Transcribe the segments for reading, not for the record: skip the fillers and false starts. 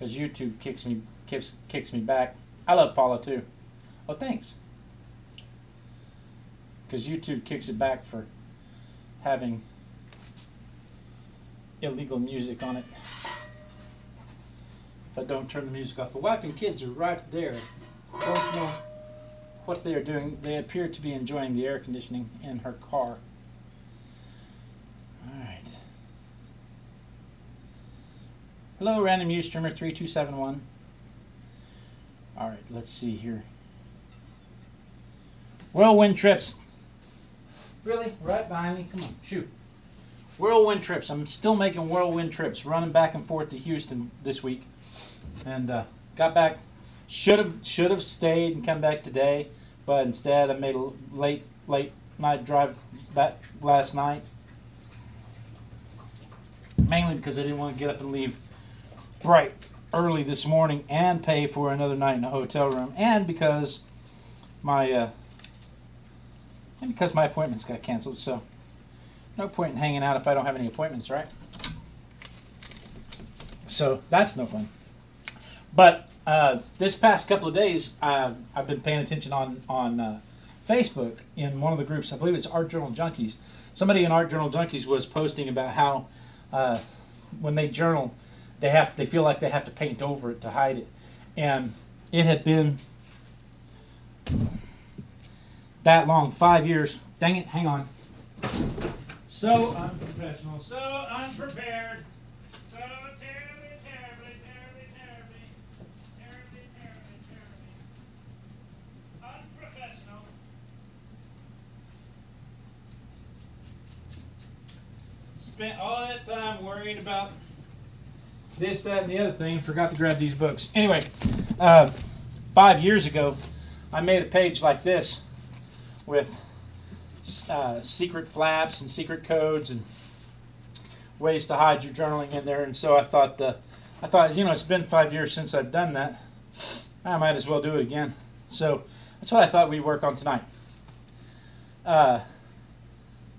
because YouTube kicks me back. I love Paula too. Oh, thanks. Because YouTube kicks it back for having illegal music on it. But don't turn the music off. The wife and kids are right there. Don't know what they are doing. They appear to be enjoying the air conditioning in her car. Alright. Hello, Random Ustreamer 3271. Alright, let's see here. Whirlwind trips. Really? Right behind me? Come on, shoot. Whirlwind trips. I'm still making whirlwind trips, running back and forth to Houston this week. And got back. Should have stayed and come back today, but instead I made a late night drive back last night. Mainly because I didn't want to get up and leave bright early this morning and pay for another night in a hotel room, and because my appointments got canceled. So no point in hanging out if I don't have any appointments, right? So that's no fun. But this past couple of days, I've been paying attention on Facebook in one of the groups. I believe it's Art Journal Junkies. Somebody in Art Journal Junkies was posting about how when they journal, they feel like they have to paint over it to hide it, and it had been that long, 5 years. Dang it! Hang on. So unprofessional, so unprepared, so terribly, terribly, terribly, terribly, terribly, terribly, terribly unprofessional. Spent all that time worrying about this, that, and the other thing, and forgot to grab these books. Anyway, 5 years ago, I made a page like this with secret flaps and secret codes and ways to hide your journaling in there. And so I thought, it's been 5 years since I've done that. I might as well do it again. So that's what I thought we'd work on tonight.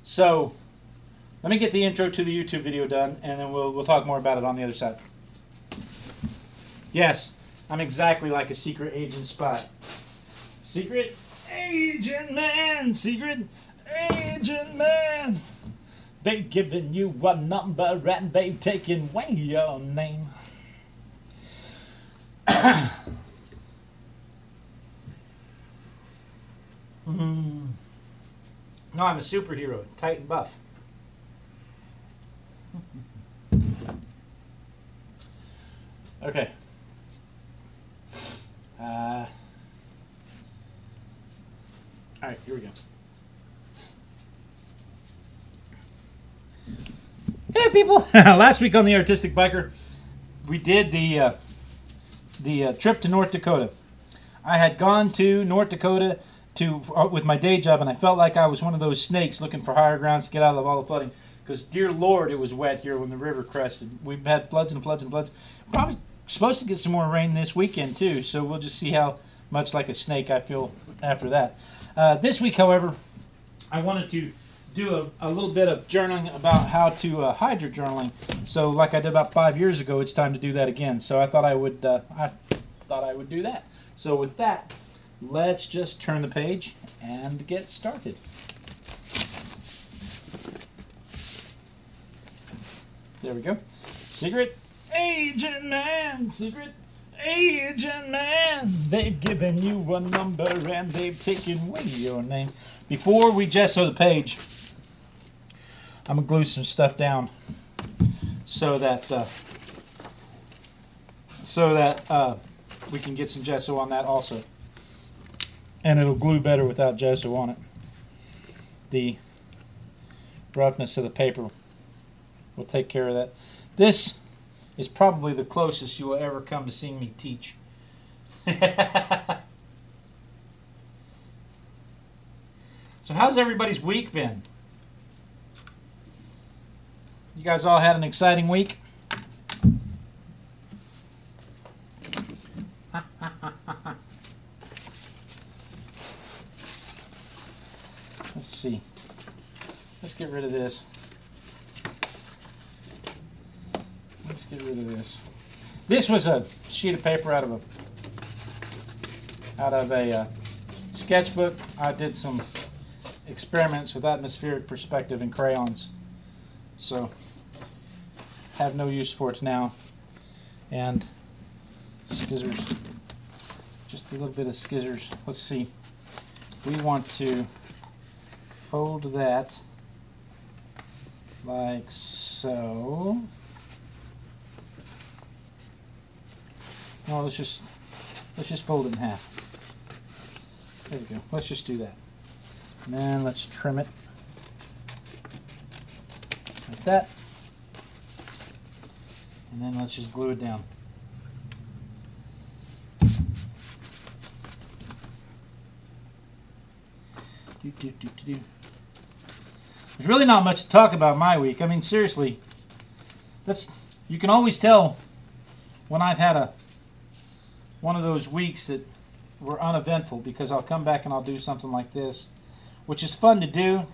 So let me get the intro to the YouTube video done, and then we'll talk more about it on the other side. Yes, I'm exactly like a secret agent spy. Secret agent man, secret agent man. They've given you a number and they've taken away your name. No, I'm a superhero, tight and buff. Okay. All right, here we go. Hey, people! Last week on the Artistic Biker, we did the trip to North Dakota. I had gone to North Dakota with my day job, and I felt like I was one of those snakes looking for higher grounds to get out of all the flooding. Because, dear Lord, it was wet here when the river crested. We've had floods and floods and floods. Probably supposed to get some more rain this weekend, too, so we'll just see how much like a snake I feel after that. This week, however, I wanted to do a little bit of journaling about how to hide your journaling. So, like I did about 5 years ago, it's time to do that again. So I thought I would do that. So with that, let's just turn the page and get started. There we go. Secret agent man, secret agent man. They've given you a number and they've taken away your name. Before we gesso the page, I'm gonna glue some stuff down so that we can get some gesso on that also, and it'll glue better without gesso on it. The roughness of the paper will take care of that. This is probably the closest you will ever come to seeing me teach. So how's everybody's week been? You guys all had an exciting week? Let's see. Let's get rid of this. Let's get rid of this. This was a sheet of paper out of a sketchbook. I did some experiments with atmospheric perspective and crayons, so have no use for it now. And skizzers, just a little bit of skizzers. Let's see. We want to fold that like so. No, let's just fold it in half. There we go. Let's just do that. And then let's trim it like that. And then let's just glue it down. There's really not much to talk about my week. I mean, seriously, you can always tell when I've had one of those weeks that were uneventful, because I'll come back and I'll do something like this, which is fun to do,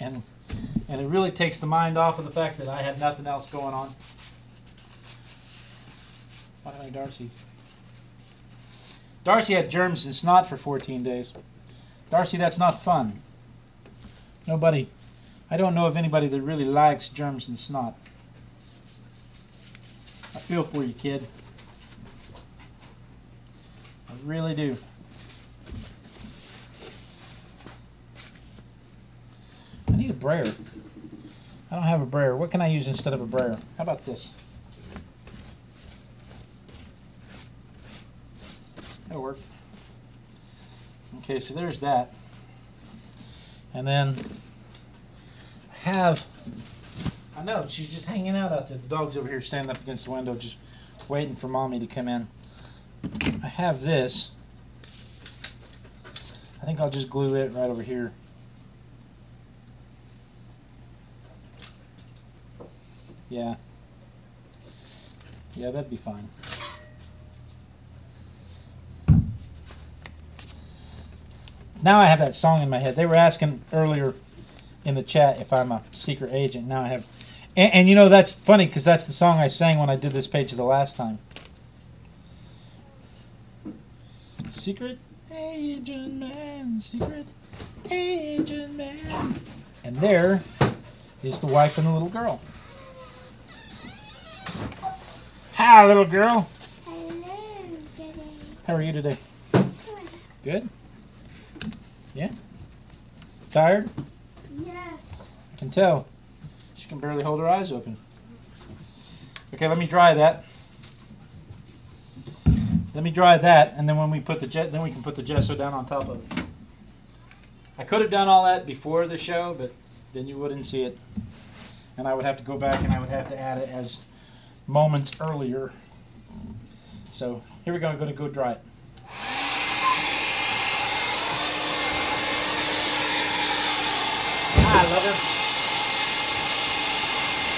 and it really takes the mind off of the fact that I had nothing else going on. Why did I Darcy? Darcy had germs and snot for 14 days. Darcy, that's not fun. Nobody, I don't know of anybody that really likes germs and snot. I feel for you, kid. I really do. I need a brayer. I don't have a brayer. What can I use instead of a brayer? How about this? That'll work. Okay, so there's that. And then I know, she's just hanging out there. The dog's over here standing up against the window just waiting for Mommy to come in. I have this. I think I'll just glue it right over here. Yeah. Yeah, that'd be fine. Now I have that song in my head. They were asking earlier in the chat if I'm a secret agent. Now I have. And you know, that's funny because that's the song I sang when I did this page the last time. Secret agent man, secret agent man. And there is the wife and the little girl. Hi, little girl. Hello, Daddy. How are you today? Good? Yeah? Tired? Yes. I can tell. She can barely hold her eyes open. Okay, let me dry that. Let me dry that, and then when we put then we can put the gesso down on top of it. I could have done all that before the show, but then you wouldn't see it. And I would have to go back and I would have to add it as moments earlier. So here we go. I'm going to go dry it. Hi, lover.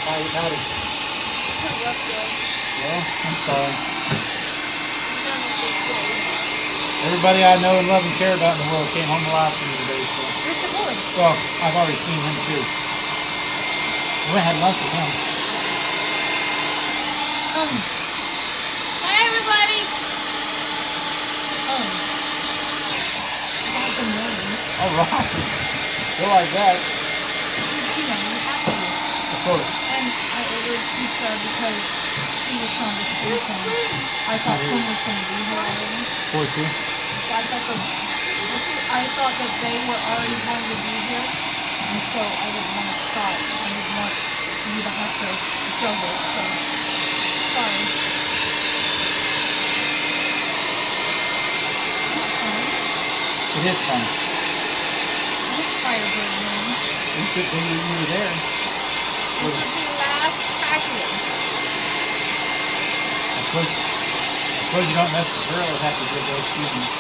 Howdy. Yeah, I'm sorry. Everybody I know and love and care about in the world came home alive from me today. So. Where's the boy? Well, I've already seen him too. We went and had lunch with him. Hi, everybody. All right. Feel like that. You know, you have to. Of course. And I ordered pizza because she was trying to see something. I thought someone was going to be here already. Boy, too. So I thought that they were already going to be here, and so I didn't want to start. I didn't want you to have to juggle. So sorry. It is fun. This firebird room. You could be you were there. This is the last package. I suppose you don't necessarily have to give those students.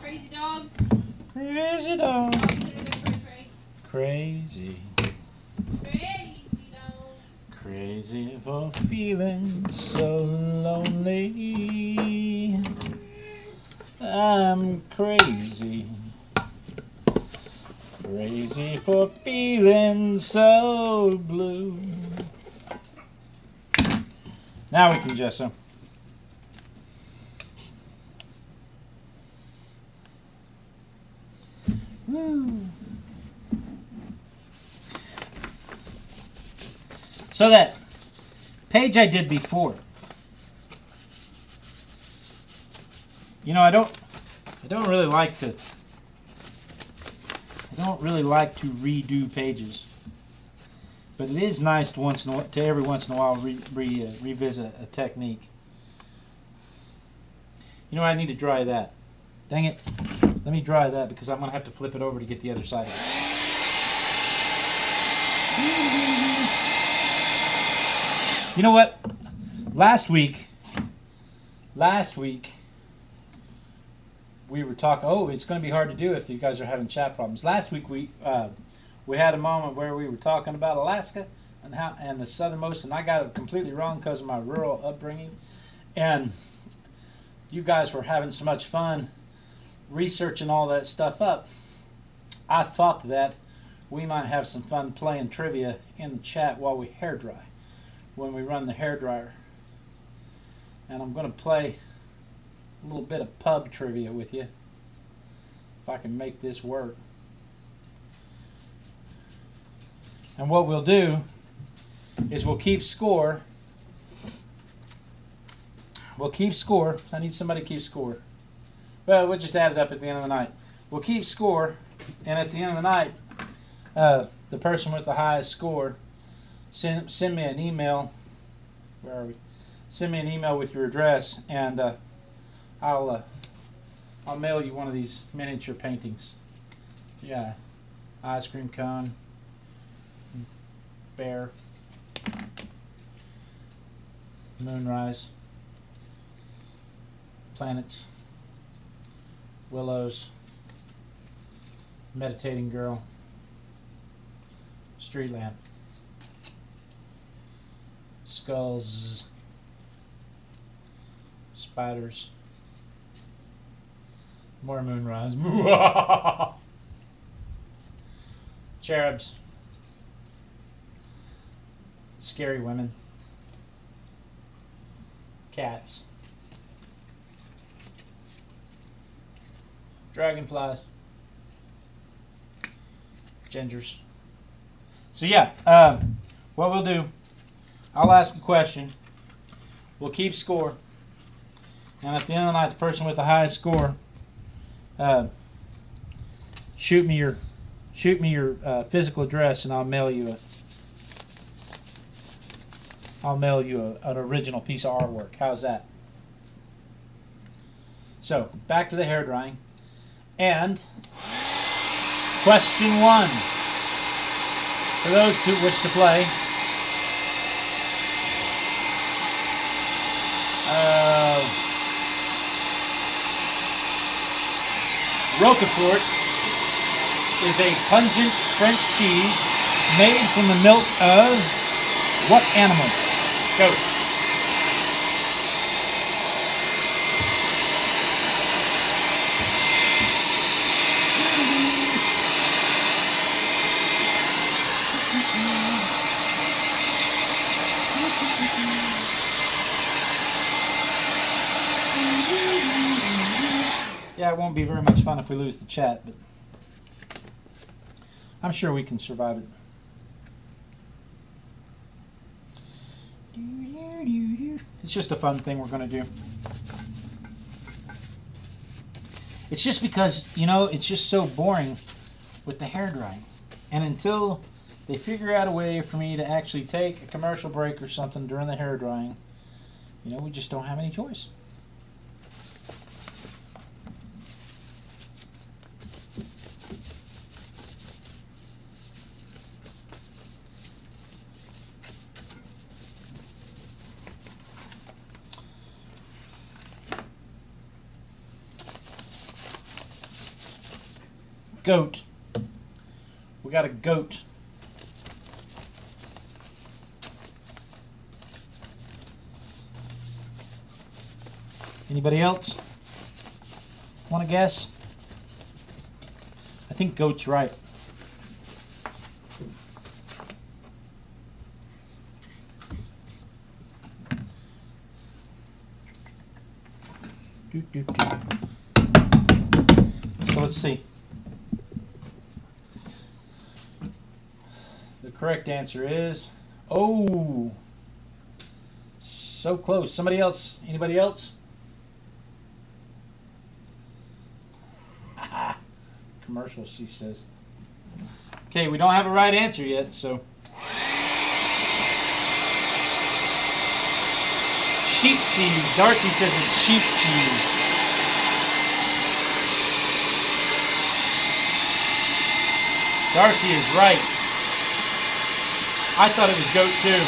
Crazy dogs. Crazy dog. Crazy. Crazy for feeling so lonely. I'm crazy. Crazy for feeling so blue. Now we can gesso. Woo. So that page I did before, you know, I don't really like to redo pages, but it is nice to every once in a while revisit a technique. You know, I need to dry that. Dang it! Let me dry that because I'm gonna have to flip it over to get the other side of it. You know what? Last week we were talking. Oh, it's going to be hard to do if you guys are having chat problems. Last week we had a moment where we were talking about Alaska and the southernmost, and I got it completely wrong because of my rural upbringing. And you guys were having so much fun researching all that stuff up. I thought that we might have some fun playing trivia in the chat while we hair dry, when we run the hair dryer. And I'm going to play a little bit of pub trivia with you, if I can make this work. And what we'll do is we'll keep score. We'll keep score. I need somebody to keep score. Well, we'll just add it up at the end of the night. We'll keep score, and at the end of the night, the person with the highest score send me an email. Where are we? Send me an email with your address, and I'll mail you one of these miniature paintings. Yeah, ice cream cone, bear, moonrise, planets, willows, meditating girl, street lamp, skulls, spiders, more moonrise, cherubs, scary women, cats, dragonflies, gingers. So yeah, what we'll do, I'll ask a question, we'll keep score, and at the end of the night, the person with the highest score, shoot me your physical address, and I'll mail you an original piece of artwork. How's that? So back to the hair drying, and question 1 for those who wish to play. Roquefort is a pungent French cheese made from the milk of what animal? Go. Yeah, it won't be very much fun if we lose the chat, but I'm sure we can survive it. It's just a fun thing we're going to do. It's just because, you know, it's just so boring with the hair drying. And until they figure out a way for me to actually take a commercial break or something during the hair drying, you know, we just don't have any choice. Goat. We got a goat. Anybody else? Want to guess? I think goat's right. So let's see. The correct answer is, oh, so close. Somebody else? Anybody else? Commercial, she says. Okay, we don't have a right answer yet, so. Sheep cheese. Darcy says it's sheep cheese. Darcy is right. I thought it was goat too.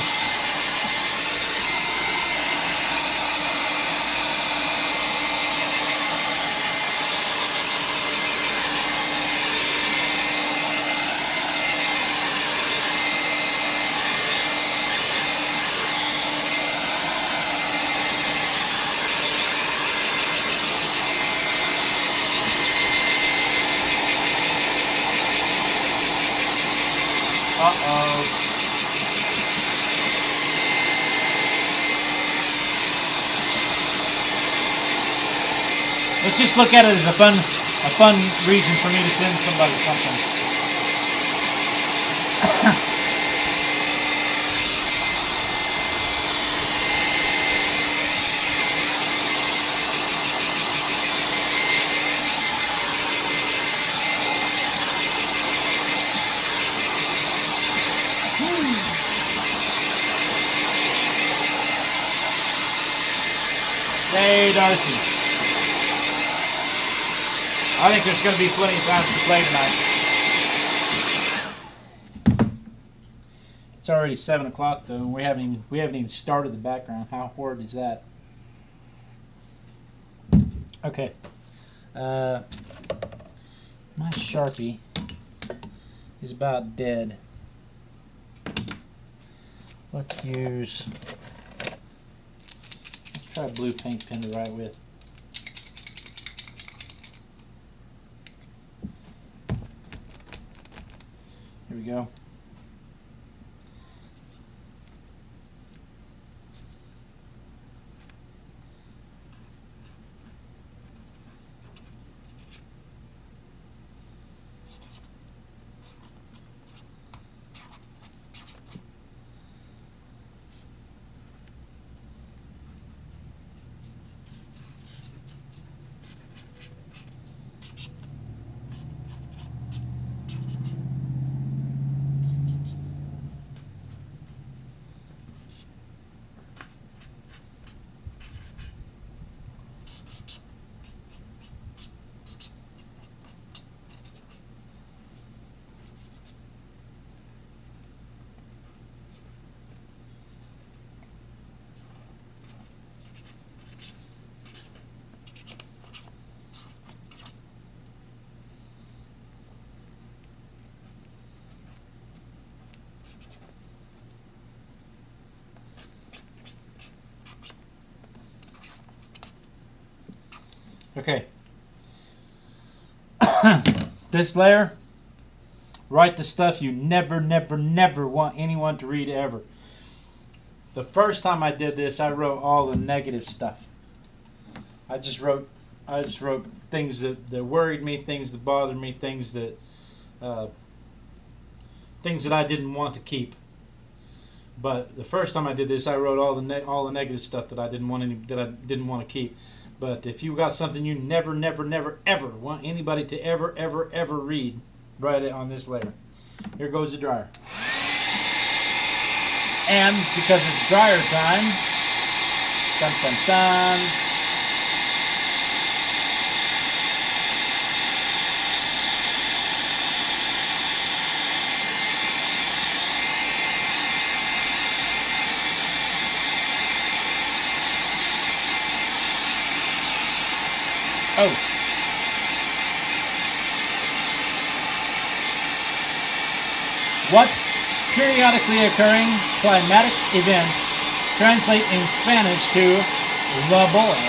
Uh-oh. Let's just look at it as a fun reason for me to send somebody something. Hey, Darcy. I think there's going to be plenty of time to play tonight. It's already 7 o'clock though, and we haven't even started the background. How horrid is that? Okay. My Sharpie is about dead. Let's try a blue paint pen to write with. Here we go. Okay. This layer, write the stuff you never want anyone to read ever. The first time I did this, I wrote all the negative stuff. I just wrote things that worried me, things that bothered me, things that I didn't want to keep. But the first time I did this, I wrote all the negative stuff that I didn't want to keep. But if you got something you never ever want anybody to ever read, write it on this layer. Here goes the dryer. And because it's dryer time, dun dun dun. Oh. What periodically occurring climatic events translate in Spanish to the boy?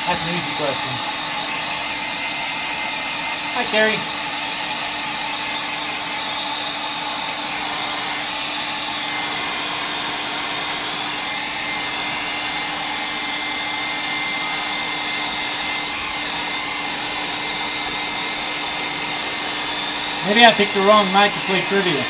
That's an easy question. Hi, Carrie. Maybe I picked the wrong night to play trivia.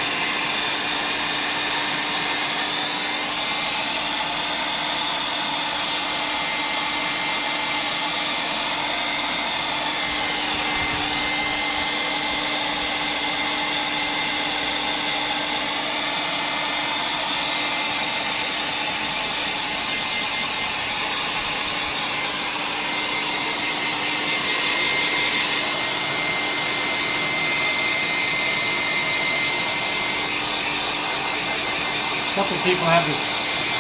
A couple of people have this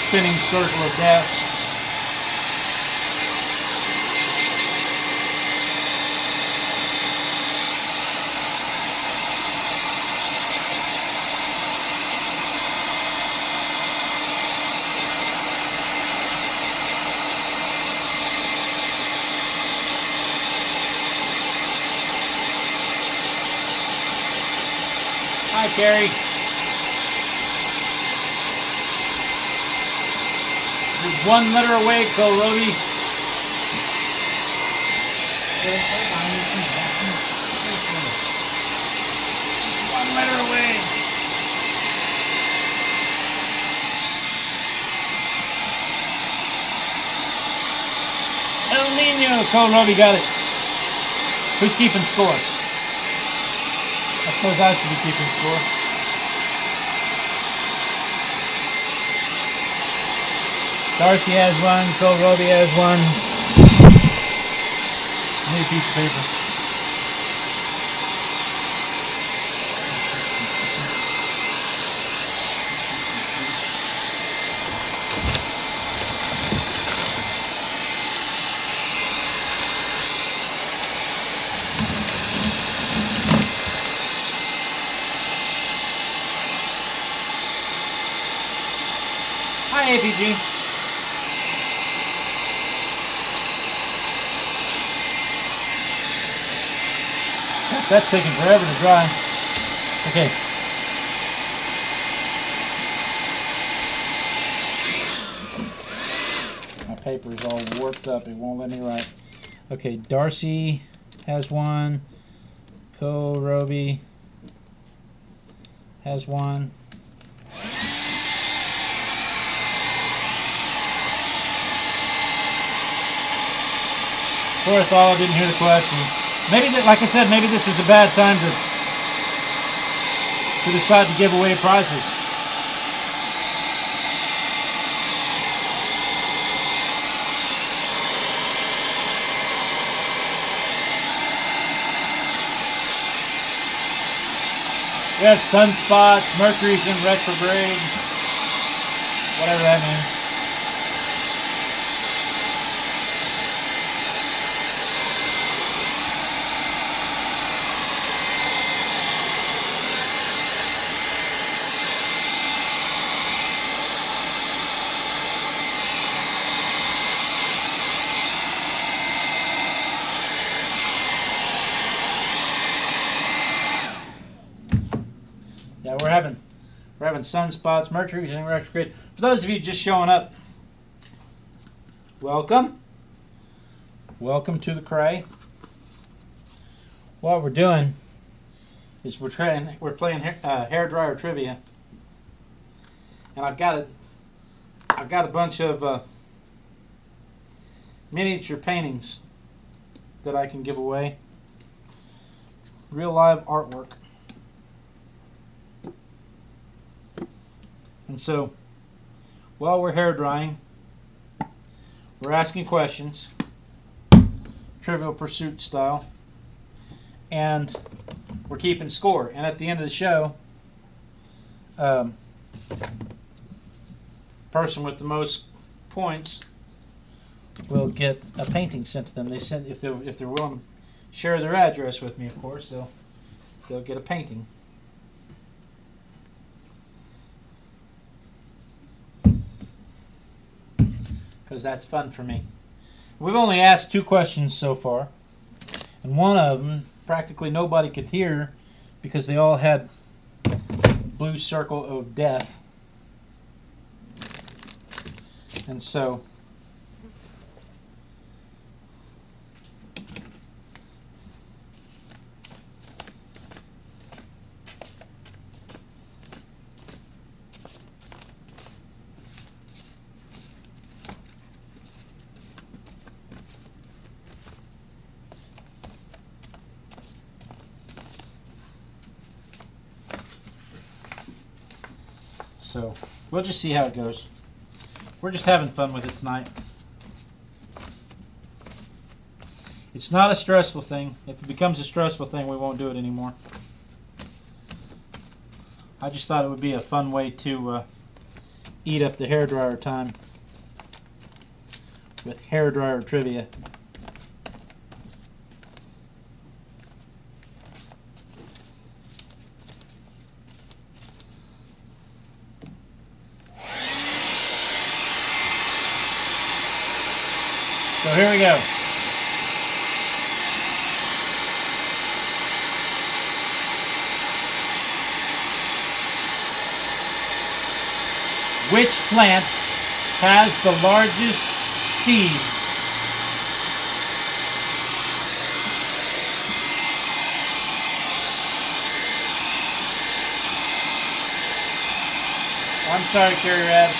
spinning circle of death. Hi, Carrie. You're one letter away, Kohlrabi. Just one letter away. El Nino. Kohlrabi got it. Who's keeping score? I suppose I should be keeping score. Darcy has one, Kohlrabi has one. I need a piece of paper. Hi, APG. That's taking forever to dry. Okay. My paper is all warped up. It won't let me write. Okay, Darcy has one. Kohlrabi has one. Poor thought, I didn't hear the question. Maybe, like I said, maybe this was a bad time to decide to give away prizes. We have sunspots, Mercury's in retrograde, whatever that means. Yeah, we're having sunspots, Mercury's in retrograde. For those of you just showing up, welcome. Welcome to the cray. What we're doing is we're playing hair dryer trivia, and I've got a bunch of miniature paintings that I can give away. Real live artwork. And so, while we're hair drying, we're asking questions, Trivial Pursuit style, and we're keeping score. And at the end of the show, person with the most points will get a painting sent to them. They send if they're willing to share their address with me, of course. They'll get a painting. Because that's fun for me. We've only asked 2 questions so far, and one of them practically nobody could hear because they all had blue circle of death. And so we'll just see how it goes. We're just having fun with it tonight. It's not a stressful thing. If it becomes a stressful thing, we won't do it anymore. I just thought it would be a fun way to eat up the hairdryer time with hairdryer trivia. So here we go. Which plant has the largest seeds? I'm sorry, Carrie Rabs.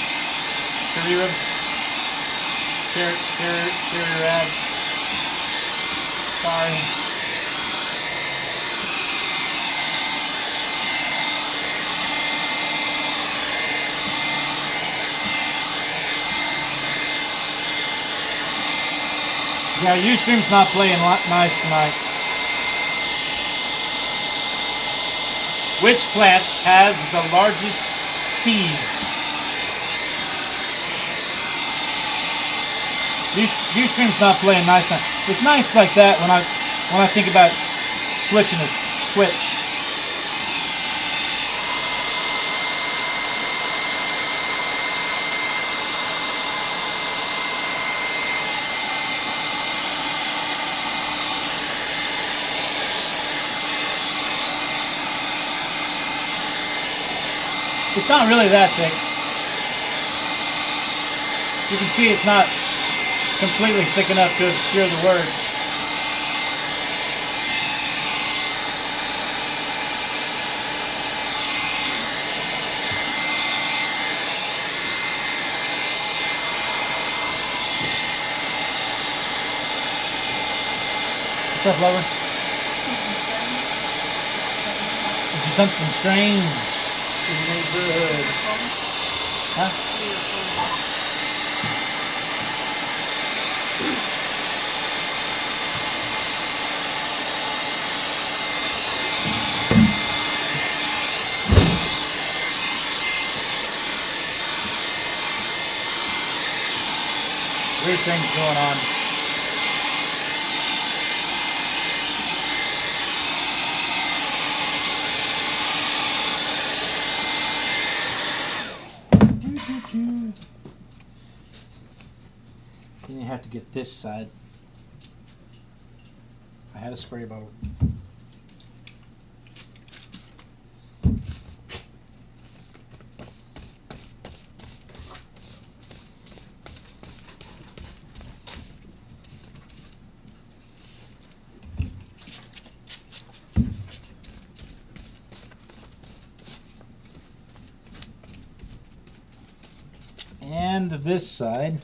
Carrie Rabs. Carrie Rabs. Sorry. Yeah, Ustream's not playing nice tonight. Which plant has the largest seeds? Ustream's not playing nice tonight. It's nights like that when I think about switching to Twitch. It's not really that thick. You can see it's not completely thick enough to obscure the words. What's up, lover? Is there something strange in the neighborhood? Huh? Weird things going on. Then you have to get this side. I had a spray bottle. And this side.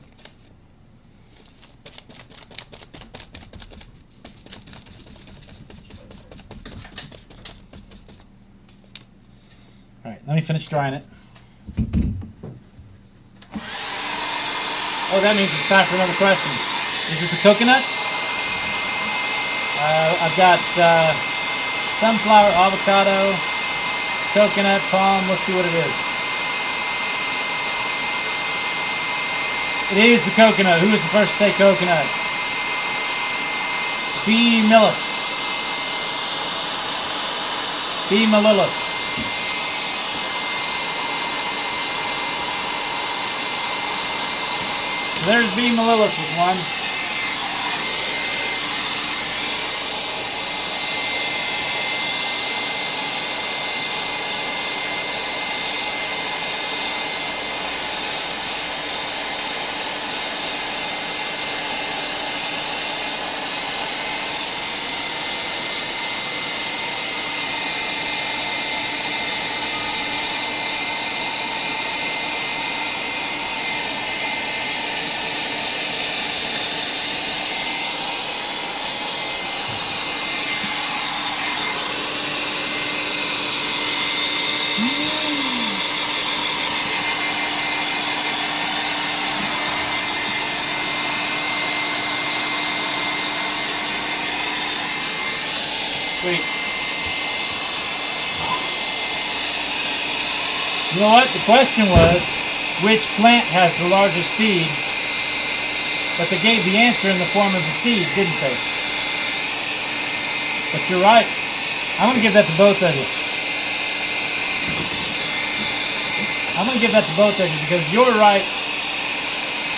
All right, let me finish drying it. Oh, that means it's time for another question. Is it the coconut? I've got sunflower, avocado, coconut, palm. Let's see what it is. It is the coconut. Who was the first to say coconut? B. Millith. B. Malilith. So there's B. Malilith with one. Wait. You know what? The question was, which plant has the largest seed? But they gave the answer in the form of a seed, didn't they? But you're right. I'm going to give that to both of you. I'm going to give that to both of you because you're right.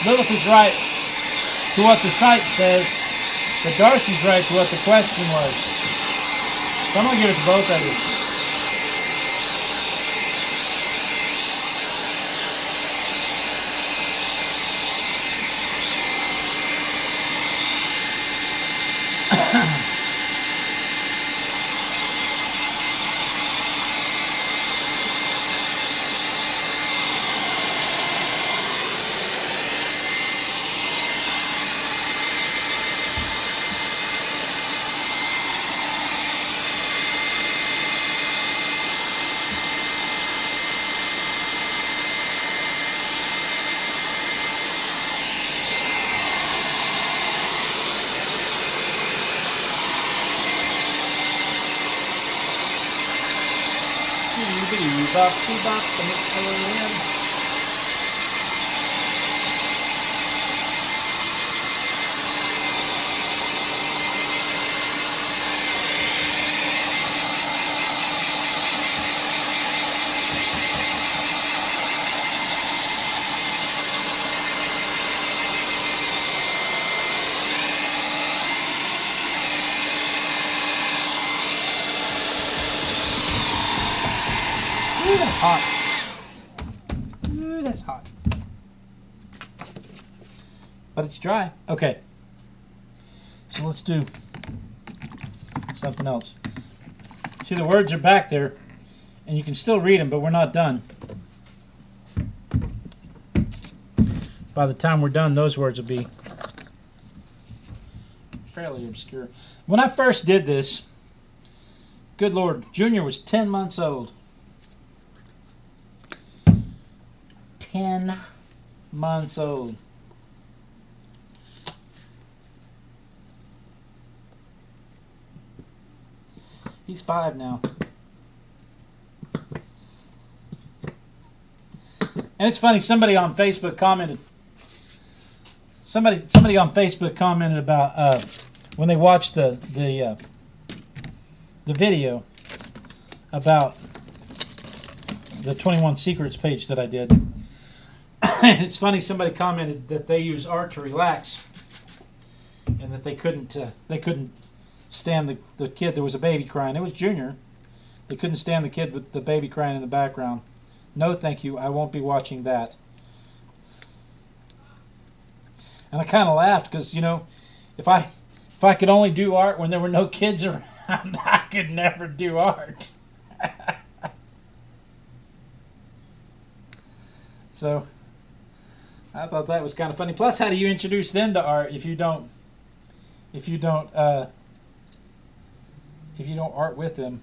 Lilith is right to what the site says, but Darcy's right to what the question was. So I'm going to give it to both of you. Bop, bop, Ooh, that's hot. Ooh, that's hot. But it's dry. Okay. So let's do something else. See, the words are back there, and you can still read them, but we're not done. By the time we're done, those words will be fairly obscure. When I first did this, good Lord, Junior was 10 months old. 10 months old. He's 5 now. And it's funny, somebody on Facebook commented. Somebody on Facebook commented about when they watched the video about the 21 Secrets page that I did. It's funny, somebody commented that they use art to relax, and that they couldn't stand the kid. There was a baby crying. It was Junior. They couldn't stand the kid with the baby crying in the background. No, thank you. I won't be watching that. And I kind of laughed because, you know, if I could only do art when there were no kids around, I could never do art. So I thought that was kind of funny. Plus, how do you introduce them to art if you don't art with them?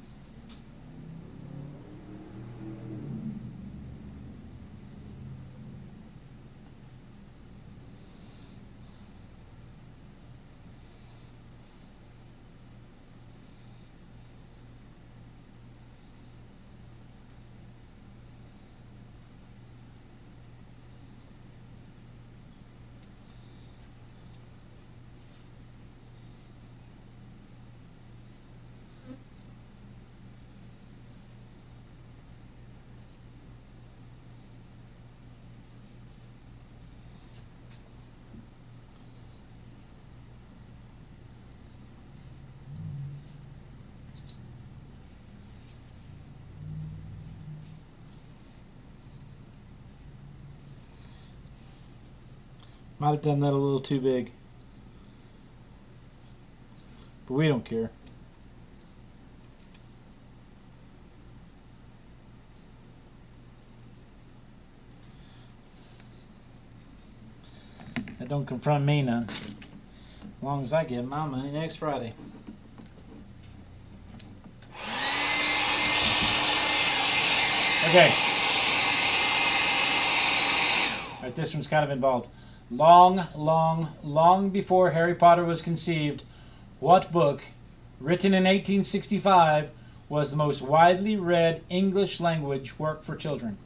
Might have done that a little too big. But we don't care. That don't confront me none. As long as I get my money next Friday. Okay. Alright, this one's kind of involved. Long, long, long before Harry Potter was conceived, what book written in 1865, was the most widely read English language work for children?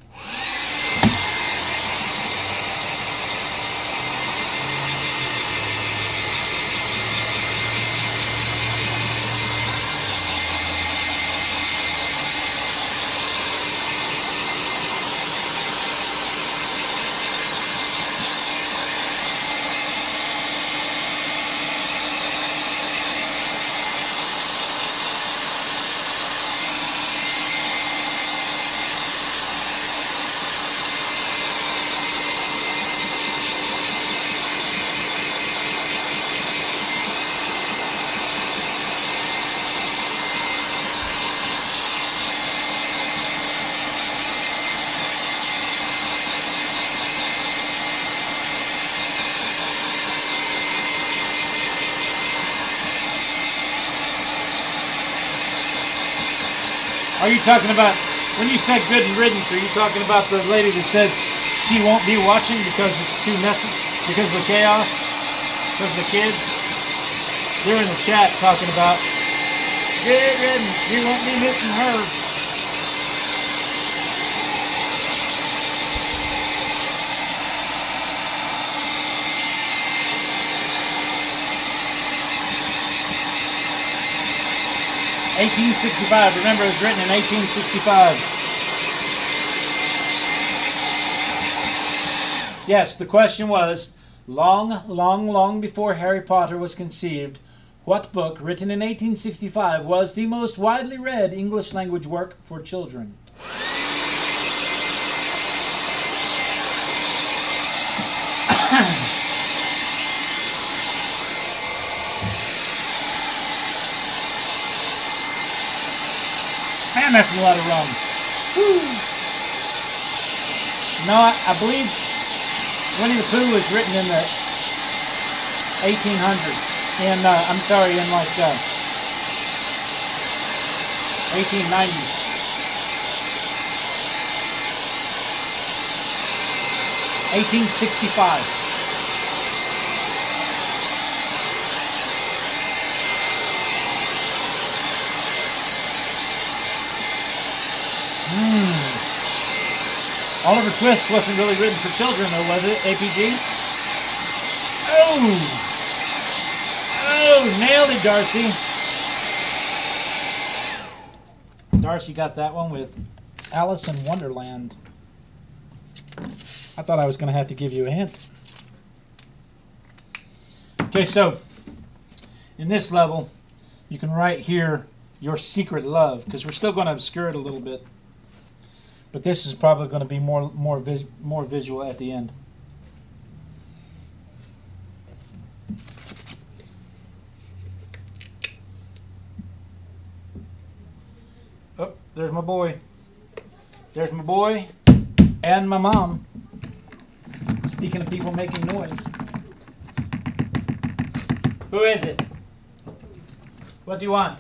Are you talking about, when you said good and riddance, are you talking about the lady that said she won't be watching because it's too messy, because of the chaos, because of the kids? They're in the chat talking about good riddance, you won't be missing her. (1865). Remember, it was written in 1865. Yes, the question was, long before Harry Potter was conceived, what book, written in 1865, was the most widely read English language work for children? Man, that's a lot of rum. Woo. No, I believe Winnie the Pooh was written in the 1800s. I'm sorry, in like 1890s. 1865. Oliver Twist wasn't really written for children, though, was it, APG? Oh, nailed it, Darcy. Darcy got that one with Alice in Wonderland. I thought I was going to have to give you a hint. Okay, so in this level, you can write here your secret love, because we're still going to obscure it a little bit. But this is probably going to be more visual at the end. Oh, there's my boy. There's my boy and my mom. Speaking of people making noise. Who is it? What do you want?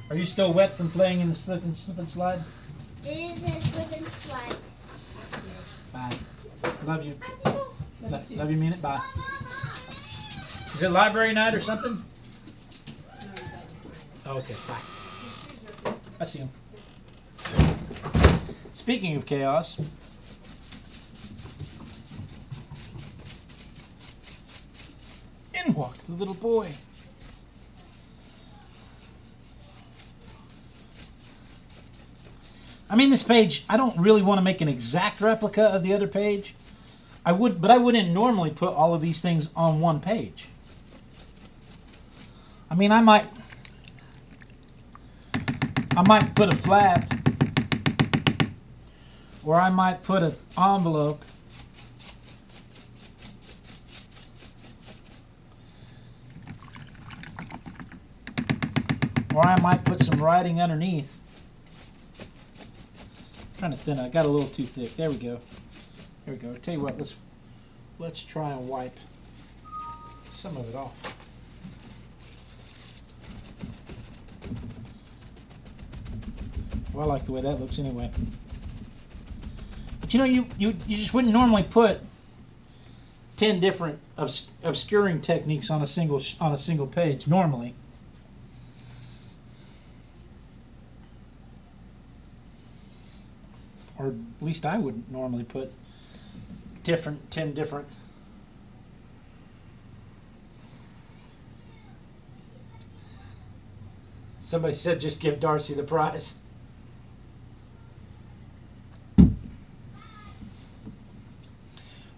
Are you still wet from playing in the slip and slide? It is a slip and slide. Bye. Love you. Love you, mean it. Bye. Is it library night or something? Okay, bye. I see him. Speaking of chaos, in walked the little boy. I mean, this page, I don't really want to make an exact replica of the other page. I would, but I wouldn't normally put all of these things on one page. I mean, I might put a flap, or I might put an envelope, or I might put some writing underneath. Trying to thin it. I got a little too thick. There we go. There we go. I'll tell you what, let's try and wipe some of it off. Well, I like the way that looks anyway. But you know, you just wouldn't normally put 10 different obscuring techniques on a single page normally. or at least I would normally put 10 different. Somebody said just give Darcy the prize.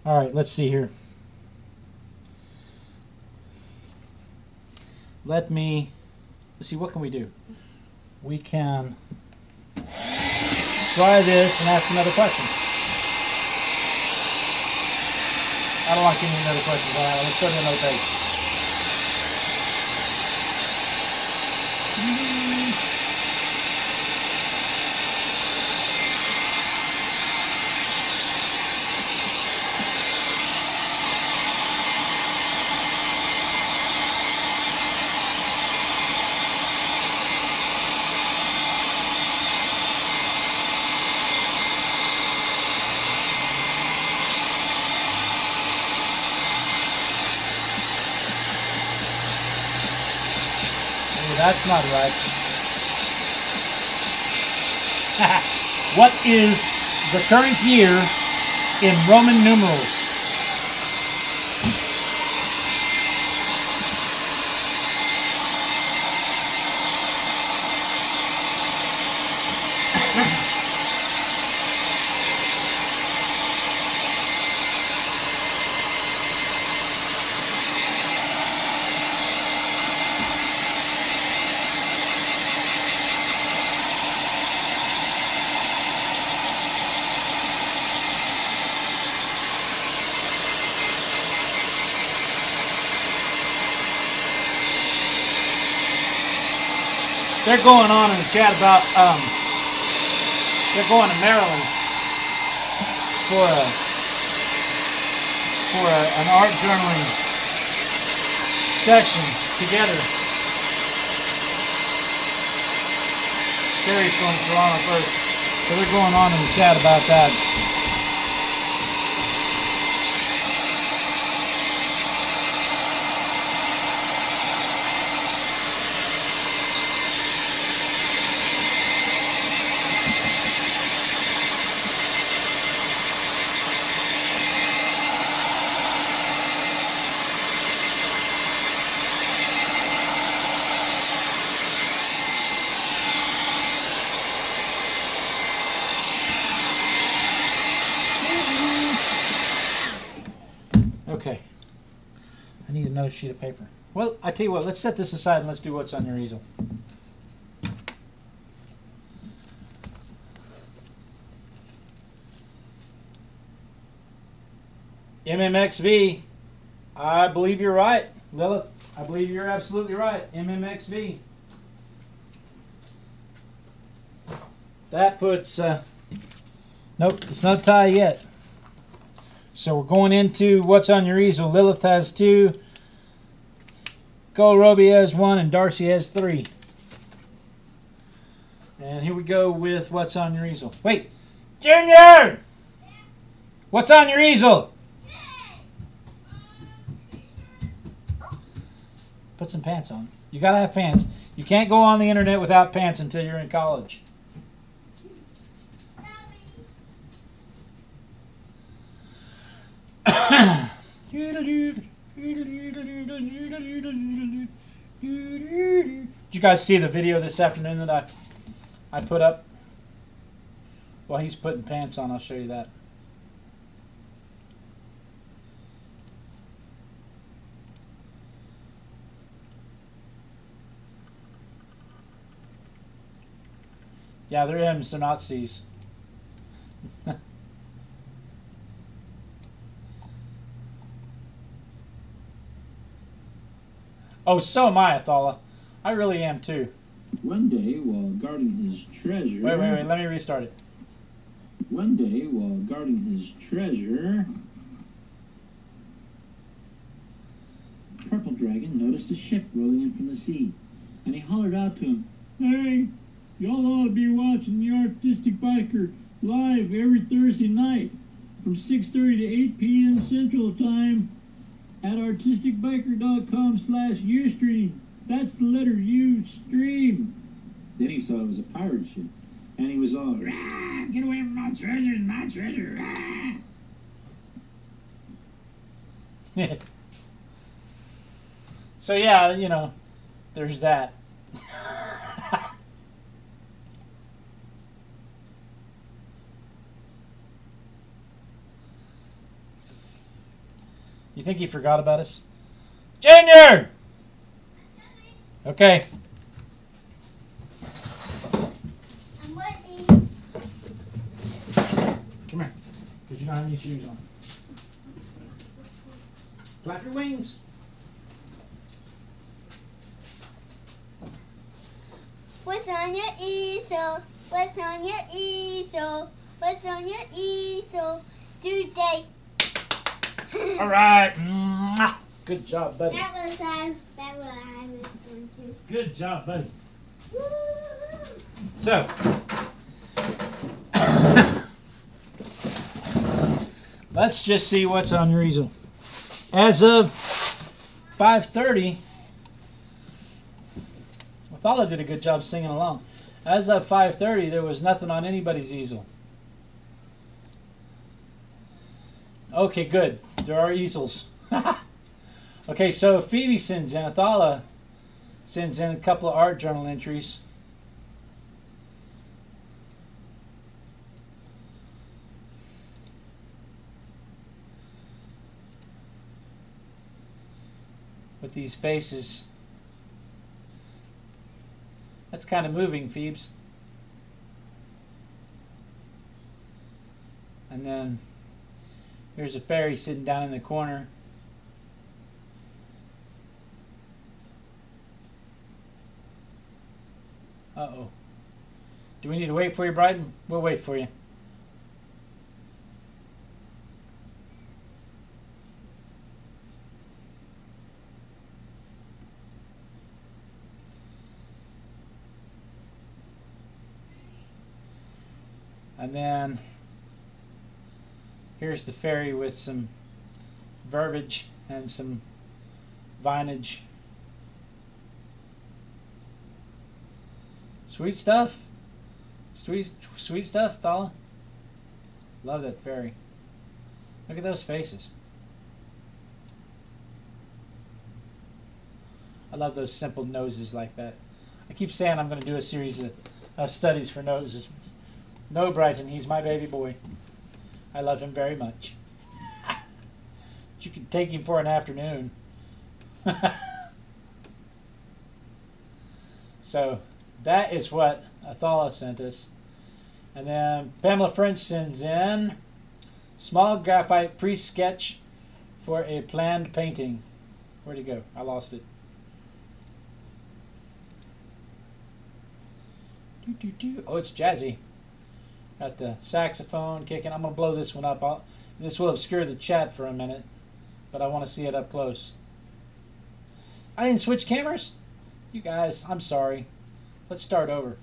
All right, let's see here. Let's see, what can we do? We can try this and ask another question. I don't like any other questions. All right, let's put it in another page. That's not right. What is the current year in Roman numerals? They're going on in the chat about they're going to Maryland for an art journaling session together. Terry's going to Toronto first, so they're going on in the chat about that. Okay, I need another sheet of paper. Well, I tell you what, let's set this aside and let's do what's on your easel. MMXV, I believe you're right. Lilith, I believe you're absolutely right. MMXV. That puts, nope, it's not a tie yet. So we're going into what's on your easel. Lilith has 2, Kohlrabi has 1, and Darcy has 3. And here we go with what's on your easel. Wait, Junior! What's on your easel? Put some pants on. You gotta have pants. You can't go on the internet without pants until you're in college. Did you guys see the video this afternoon that I put up? While he's putting pants on, I'll show you that. Yeah, they're M's, they're not C's. Oh, so am I, Athala. I really am too. One day, while guarding his treasure... Wait, let me restart it. One day, while guarding his treasure, Purple Dragon noticed a ship rolling in from the sea, and he hollered out to him, "Hey, y'all ought to be watching the Artistic Biker live every Thursday night from 6:30 to 8 p.m. Central Time at artisticbiker.com/Ustream. That's the letter U, stream." Then he saw it was a pirate ship, And he was all, "Rah, get away from my treasure, rah." So yeah, you know, there's that. You think he forgot about us? Junior! Okay. I'm waiting. Come here. Because you don't have any shoes on. Flap your wings. What's on your easel? What's on your easel? What's on your easel today? All right. Mwah. Good job, buddy. That was I was going to. Good job, buddy. Woo! So, let's just see what's on your easel. As of 5:30, Thala did a good job singing along. As of 5:30, there was nothing on anybody's easel. Okay, good. There are easels. Okay, so Phoebe sends in, Athala sends in a couple of art journal entries. With these faces. That's kind of moving, Phoebes. And then here's a fairy sitting down in the corner. Uh-oh. Do we need to wait for you, Brighton? We'll wait for you. And then here's the fairy with some verbiage and some vinage. Sweet stuff. Sweet stuff, Thala. Love that fairy. Look at those faces. I love those simple noses like that. I keep saying I'm going to do a series of studies for noses. No, Brighton, he's my baby boy. I love him very much. You can take him for an afternoon. So that is what Athala sent us. And then Pamela French sends in small graphite pre-sketch for a planned painting. Where'd he go? I lost it. Oh, it's jazzy. Got the saxophone kicking. I'm going to blow this one up. This will obscure the chat for a minute, but I want to see it up close. I didn't switch cameras? You guys, I'm sorry. Let's start over.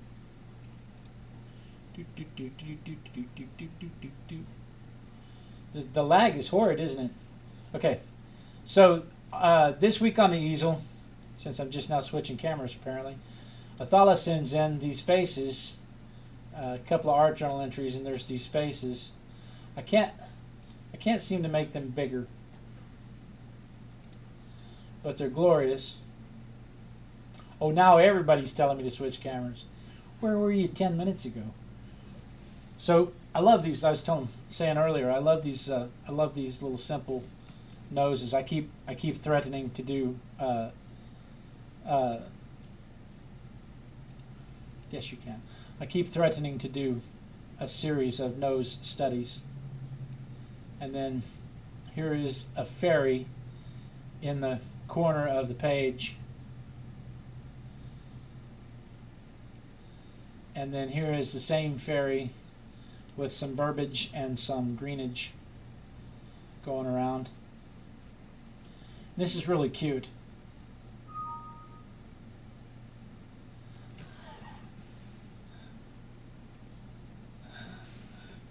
The lag is horrid, isn't it? Okay, so this week on the easel, since I'm just now switching cameras apparently, Athala sends in these faces, a couple of art journal entries, and there's these faces. I can't seem to make them bigger, but they're glorious. Oh, now everybody's telling me to switch cameras. Where were you 10 minutes ago? So I love these. I was saying earlier, I love these. I love these little simple noses. I keep threatening to do. Yes, you can. I keep threatening to do a series of nose studies. And then here is a fairy in the corner of the page. And then here is the same fairy with some verbiage and some greenage going around. This is really cute.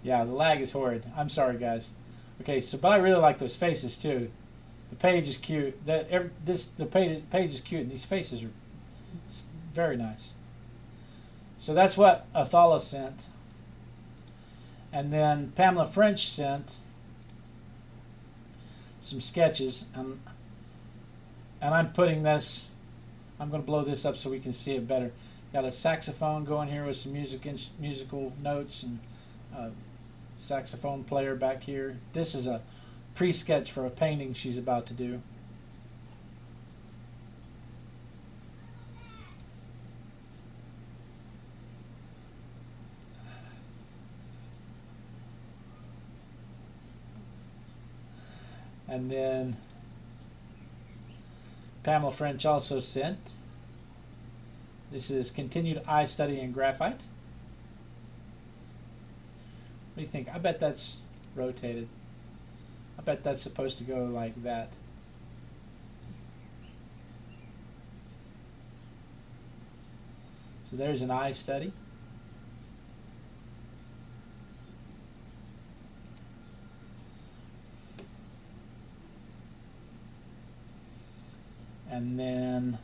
Yeah, the lag is horrid. I'm sorry, guys. Okay, so but I really like those faces too. The page is cute. The page is cute, and these faces are very nice. So that's what Athala sent. And then Pamela French sent some sketches. And I'm putting this, I'm going to blow this up so we can see it better. Got a saxophone going here with some musical notes and saxophone player back here. This is a pre-sketch for a painting she's about to do. And then Pamela French also sent. This is Continued Eye Study in Graphite. What do you think? I bet that's rotated. I bet that's supposed to go like that. So there's an eye study. And then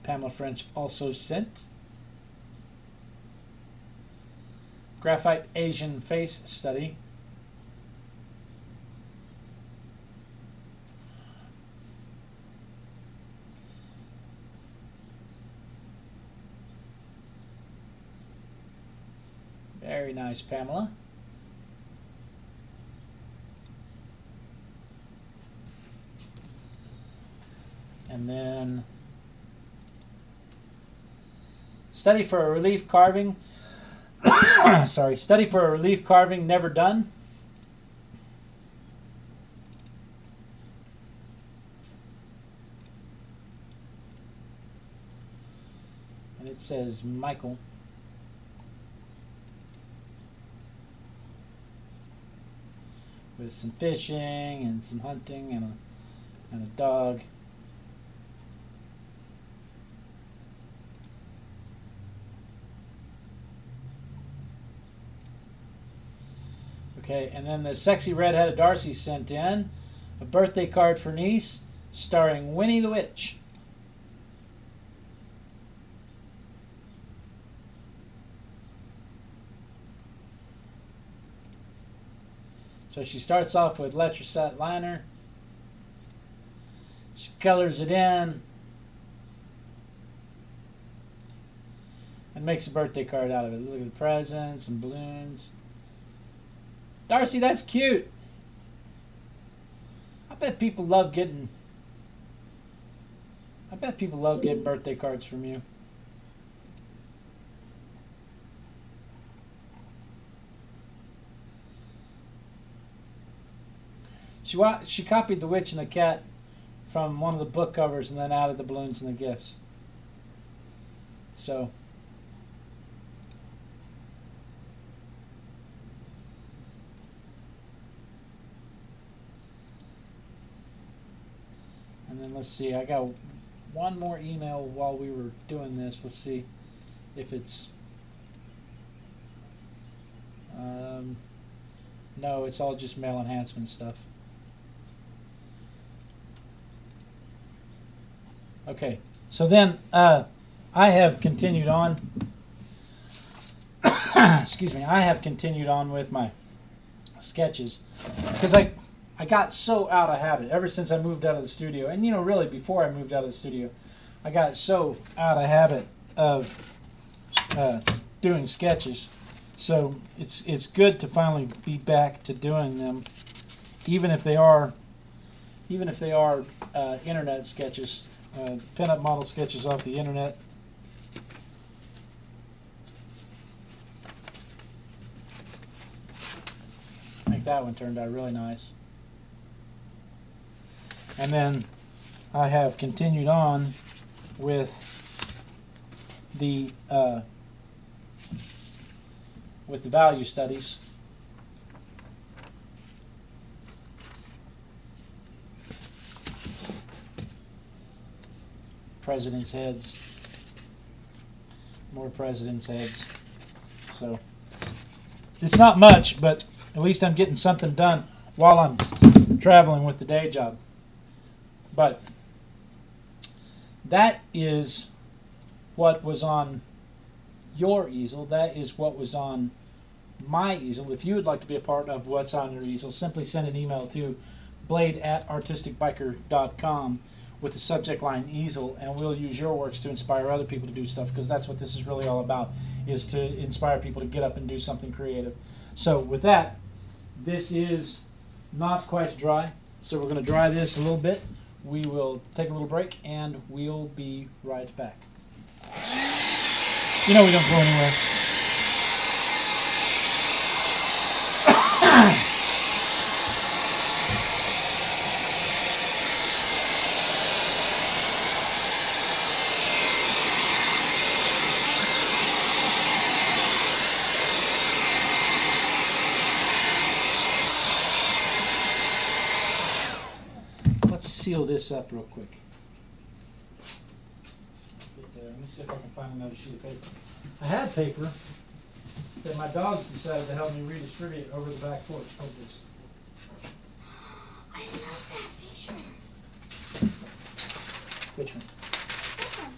Pamela French also sent Graphite Asian Face Study. Very nice, Pamela. And then study for a relief carving. Sorry, study for a relief carving never done. And it says Michael. With some fishing and some hunting and a dog. Okay, and then the sexy redheaded Darcy sent in a birthday card for niece starring Winnie the Witch. So she starts off with Letraset liner. She colors it in and makes a birthday card out of it. Look at the presents and balloons. Darcy, that's cute. I bet people love getting birthday cards from you. She copied The Witch and the Cat from one of the book covers and then added the balloons and the gifts. So and then let's see, I got one more email while we were doing this. Let's see if it's no, it's all just mail enhancement stuff. Okay, so then I have continued on. Excuse me. I have continued on with my sketches because I got so out of habit ever since I moved out of the studio, and really before I moved out of the studio, I got so out of habit of doing sketches. So it's good to finally be back to doing them, even if they are internet sketches. Pinup model sketches off the internet. I think that one turned out really nice. And then I have continued on with the value studies. President's heads, more president's heads. So it's not much, but at least I'm getting something done while I'm traveling with the day job. But that is what was on your easel. That is what was on my easel. If you would like to be a part of what's on your easel, simply send an email to blade@artisticbiker.com with the subject line easel, and we'll use your works to inspire other people to do stuff, because that's what this is really all about, is to inspire people to get up and do something creative. So with that, this is not quite dry, so we're going to dry this a little bit. We will take a little break, and we'll be right back. You know we don't go anywhere. Let's seal this up real quick. Let me see if I can find another sheet of paper. I had paper that my dogs decided to help me redistribute over the back porch. Hold this. I love that picture. Which one? This one.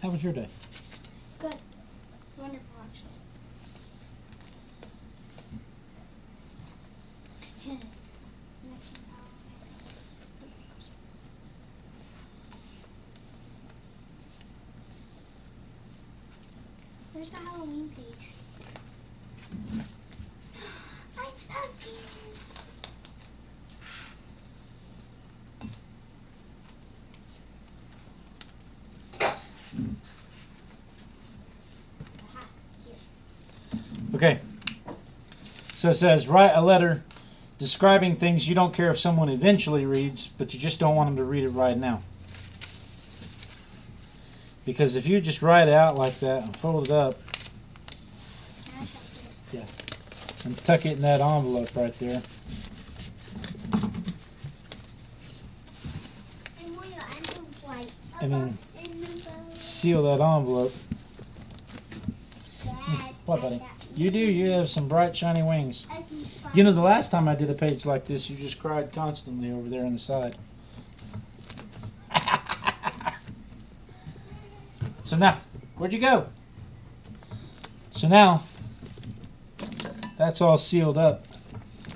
How was your day? Good. Wonderful, actually. Next one's Halloween. Where's the Halloween page? I'm pumpkin. Aha, here. Okay. So it says, write a letter describing things you don't care if someone eventually reads, but you just don't want them to read it right now. Because if you just write it out like that and fold it up, Can I shut this? yeah, and tuck it in that envelope right there, And we are under white. and then In the boat. seal that envelope. What, buddy? You do. You have some bright, shiny wings. You know, the last time I did a page like this, you just cried constantly over there on the side. So now, where'd you go? So now, that's all sealed up.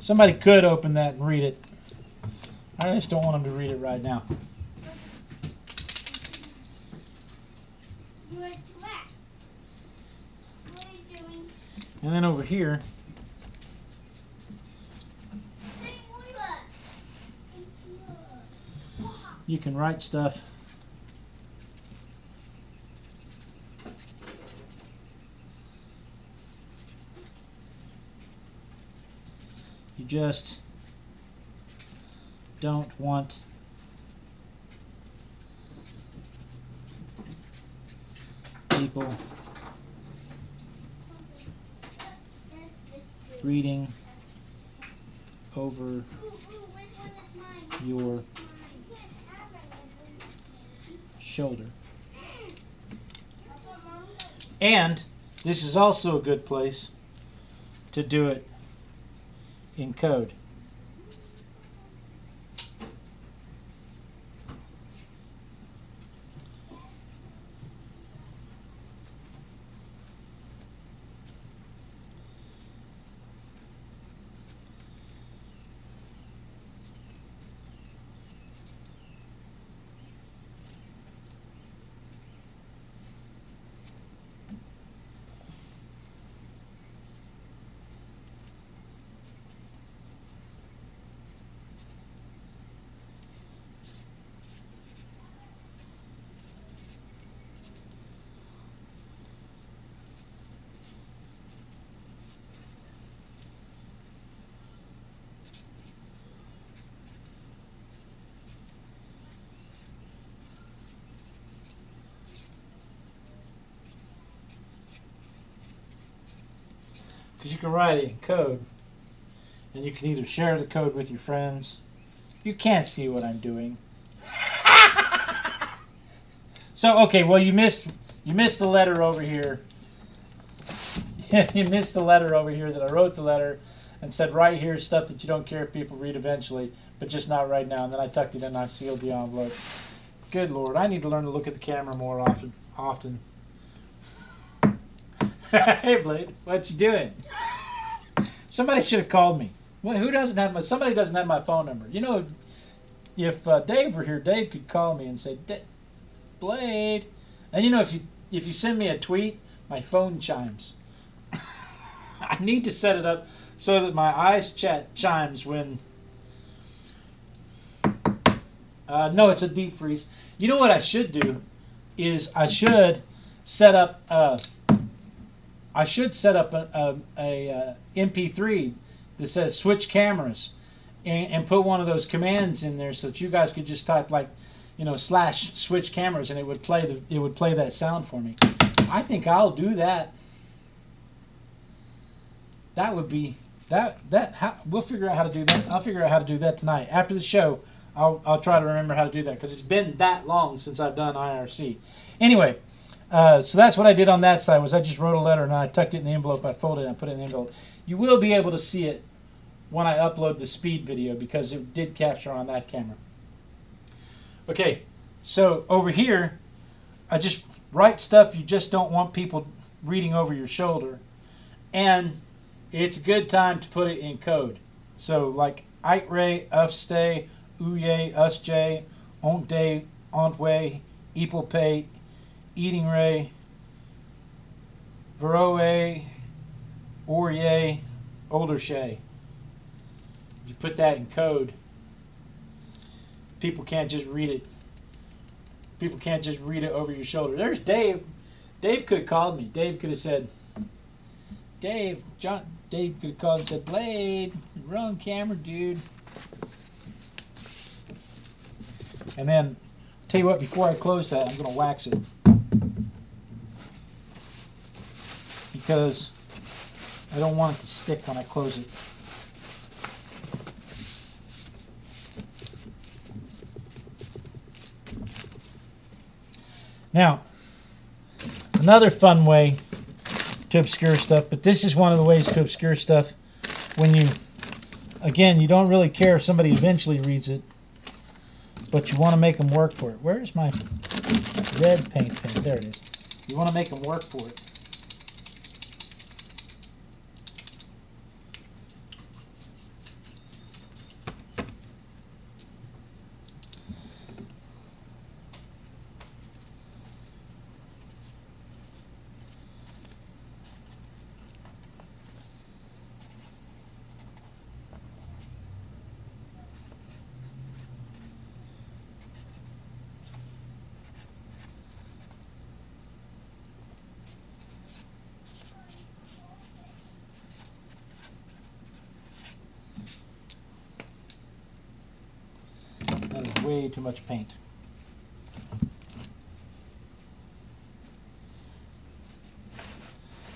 Somebody could open that and read it. I just don't want them to read it right now. What are you doing? And then over here, Hey, Moira. you can write stuff. You just don't want people reading over Ooh, which one is mine? your shoulder. That's what Mom said. And this is also a good place to do it in code. Because you can write it in code, and you can either share the code with your friends You can't see what I'm doing. So okay, well you missed the letter over here. You missed the letter over here that I wrote the letter and said right here stuff that you don't care if people read eventually, but just not right now. And then I tucked it in and I sealed the envelope. Good Lord, I need to learn to look at the camera more often. Hey Blade, what you doing? Somebody should have called me. Well, who doesn't have my? Somebody doesn't have my phone number. You know, if Dave were here, Dave could call me and say, Blade. And you know, if you send me a tweet, my phone chimes. I need to set it up so that my eyes chimes when. No, it's a deep freeze. You know what I should do is I should set up a MP3 that says switch cameras and put one of those commands in there so that you guys could just type like, you know, / switch cameras and it would play that sound for me. I think I'll do that. That would be we'll figure out how to do that. I'll figure out how to do that tonight after the show. I'll try to remember how to do that because it's been that long since I've done IRC. Anyway, so that's what I did on that side. Was I just wrote a letter and I tucked it in the envelope. I folded it and I put it in the envelope. You will be able to see it when I upload the speed video because it did capture on that camera. Okay, so over here, I just write stuff you just don't want people reading over your shoulder, and it's a good time to put it in code. So like ite ray, ufstay, uye, usj, ont day, ontway, epelpay, eating ray, veroe, orye, oldershay. You put that in code. People can't just read it. People can't just read it over your shoulder. There's Dave. Dave could have called me. Dave could have said, Dave could have called and said, Blade, wrong camera, dude. And then, tell you what, before I close that, I'm going to wax it. Because I don't want it to stick when I close it. Now, another fun way to obscure stuff, but this is one of the ways to obscure stuff when you, again, you don't really care if somebody eventually reads it, but you want to make them work for it. Where is my red paint pen? There it is. You want to make them work for it. That is way too much paint.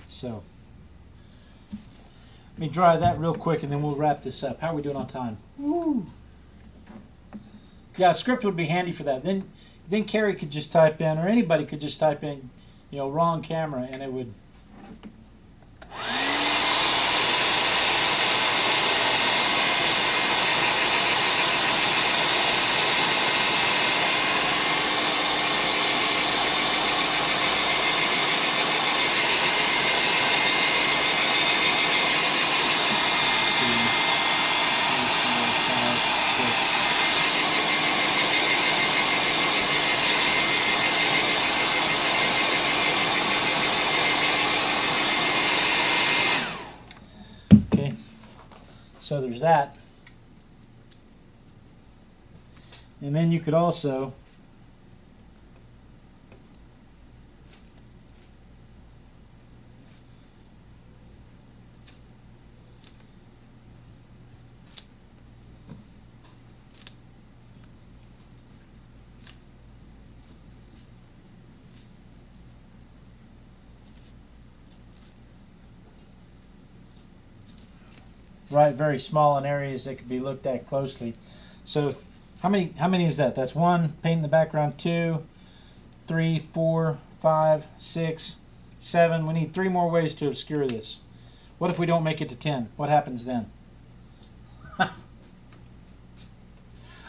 So, let me dry that real quick and then we'll wrap this up. How are we doing on time? Woo! Yeah, a script would be handy for that. Then Carrie could just type in, or anybody could just type in, you know, wrong camera, and it would. So there's that. And then you could also write very small in areas that could be looked at closely. So how many is that? That's 1, paint in the background 2, 3, 4, 5, 6, 7. We need 3 more ways to obscure this. What if we don't make it to 10? What happens then?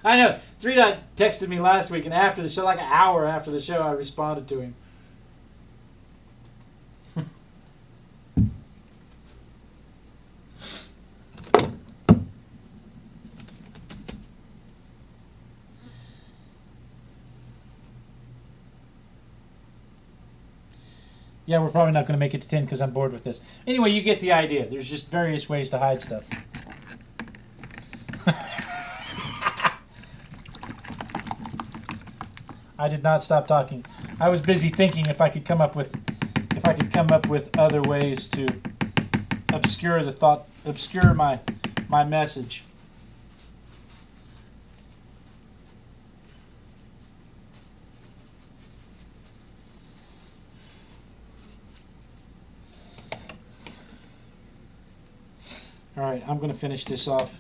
I know. 3 Dot texted me last week, and after the show, like an hour after the show, I responded to him. Yeah, we're probably not going to make it to 10 because I'm bored with this. Anyway, you get the idea. There's just various ways to hide stuff. I did not stop talking. I was busy thinking if I could come up with other ways to obscure the thought, obscure my message. All right, I'm going to finish this off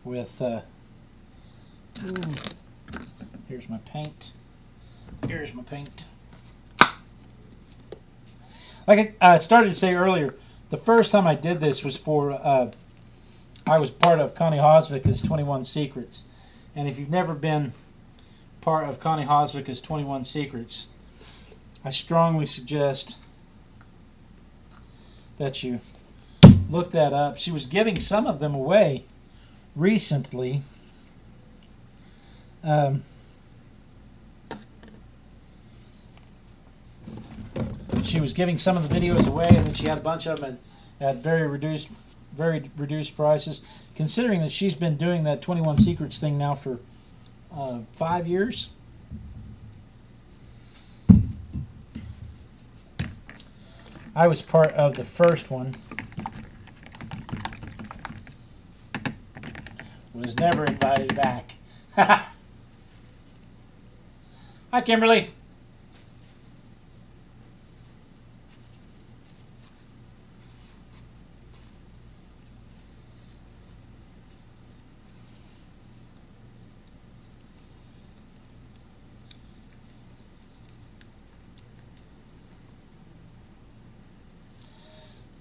with, here's my paint. Here's my paint. Like I started to say earlier, the first time I did this was for, I was part of Connie Hosvika's 21 Secrets. And if you've never been part of Connie Hosvika's 21 Secrets, I strongly suggest that you look that up. She was giving some of them away recently. She was giving some of the videos away, and then she had a bunch of them at very reduced prices. Considering that she's been doing that 21 Secrets thing now for 5 years. I was part of the first one. Was never invited back. Hi, Kimberly.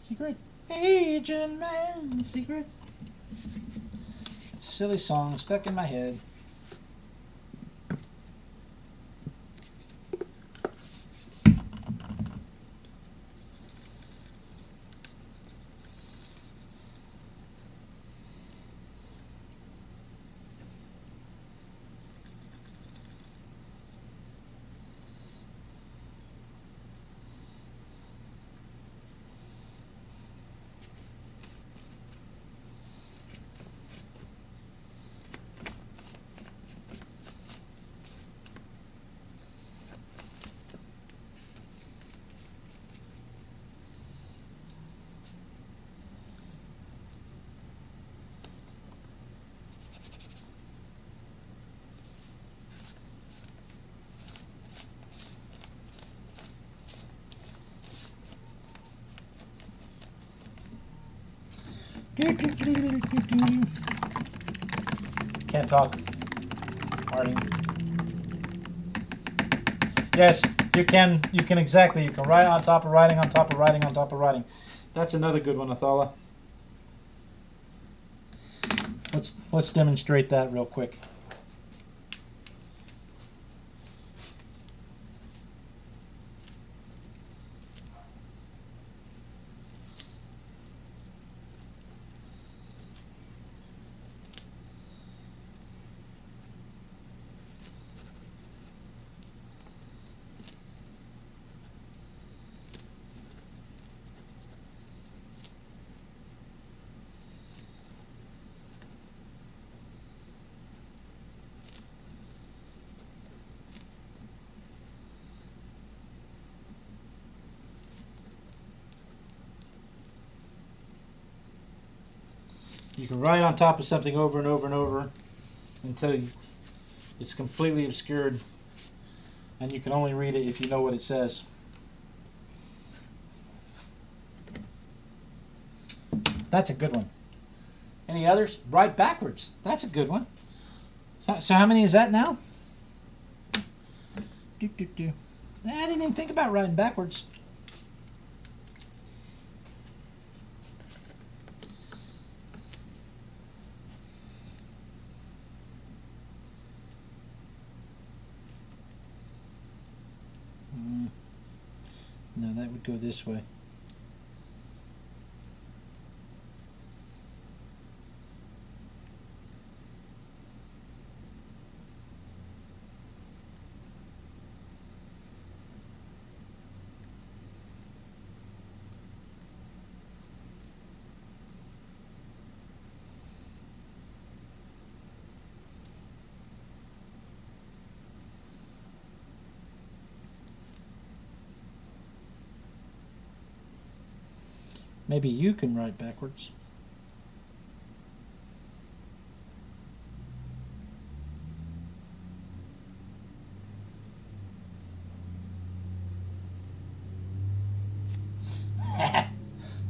Secret agent man, secret. Silly song stuck in my head. Can't talk. Harding. Yes, you can exactly. You can write on top of writing, on top of writing, on top of writing. That's another good one, Athala. Let's demonstrate that real quick. You can write on top of something over and over and over until it's completely obscured, and you can only read it if you know what it says. That's a good one. Any others? Write backwards. That's a good one. So how many is that now? I didn't even think about writing backwards. No, that would go this way. Maybe you can write backwards.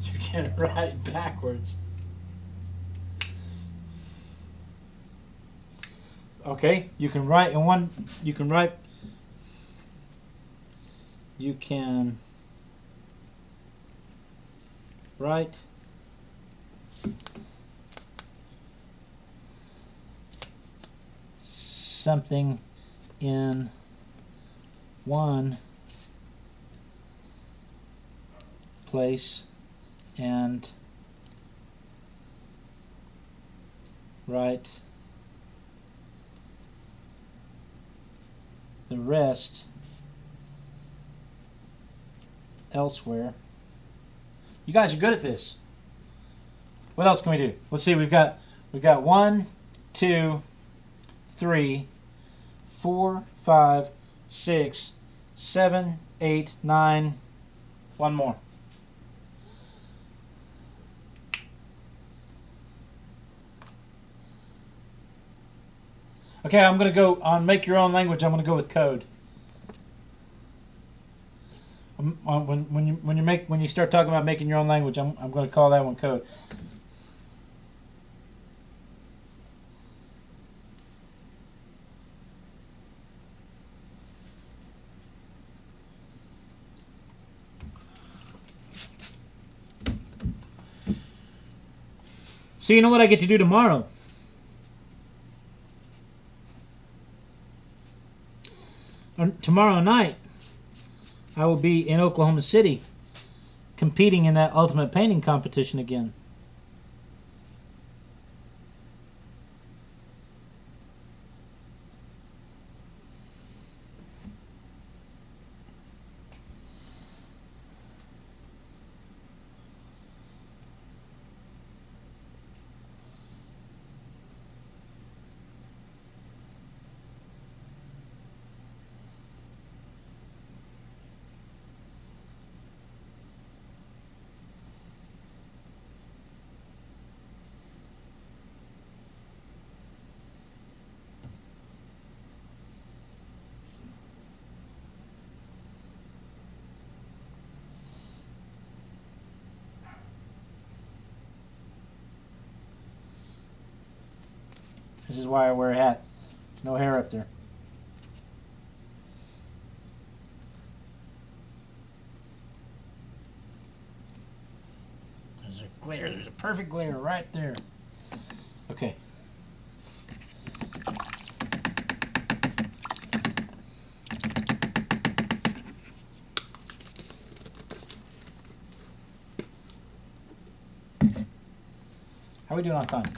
You can write backwards. Okay, you can write in one. You can write. You can write something in one place and write the rest elsewhere. You guys are good at this. What else can we do? Let's see. We've got 1, 2, 3, 4, 5, 6, 7, 8, 9. One more. Okay, I'm going to go on make your own language. I'm going to go with code. When you start talking about making your own language, I'm going to call that one code. So you know what I get to do tomorrow? Tomorrow night, I will be in Oklahoma City competing in that ultimate painting competition again. This is why I wear a hat. No hair up there. There's a glare. There's a perfect glare right there. Okay. How are we doing on time?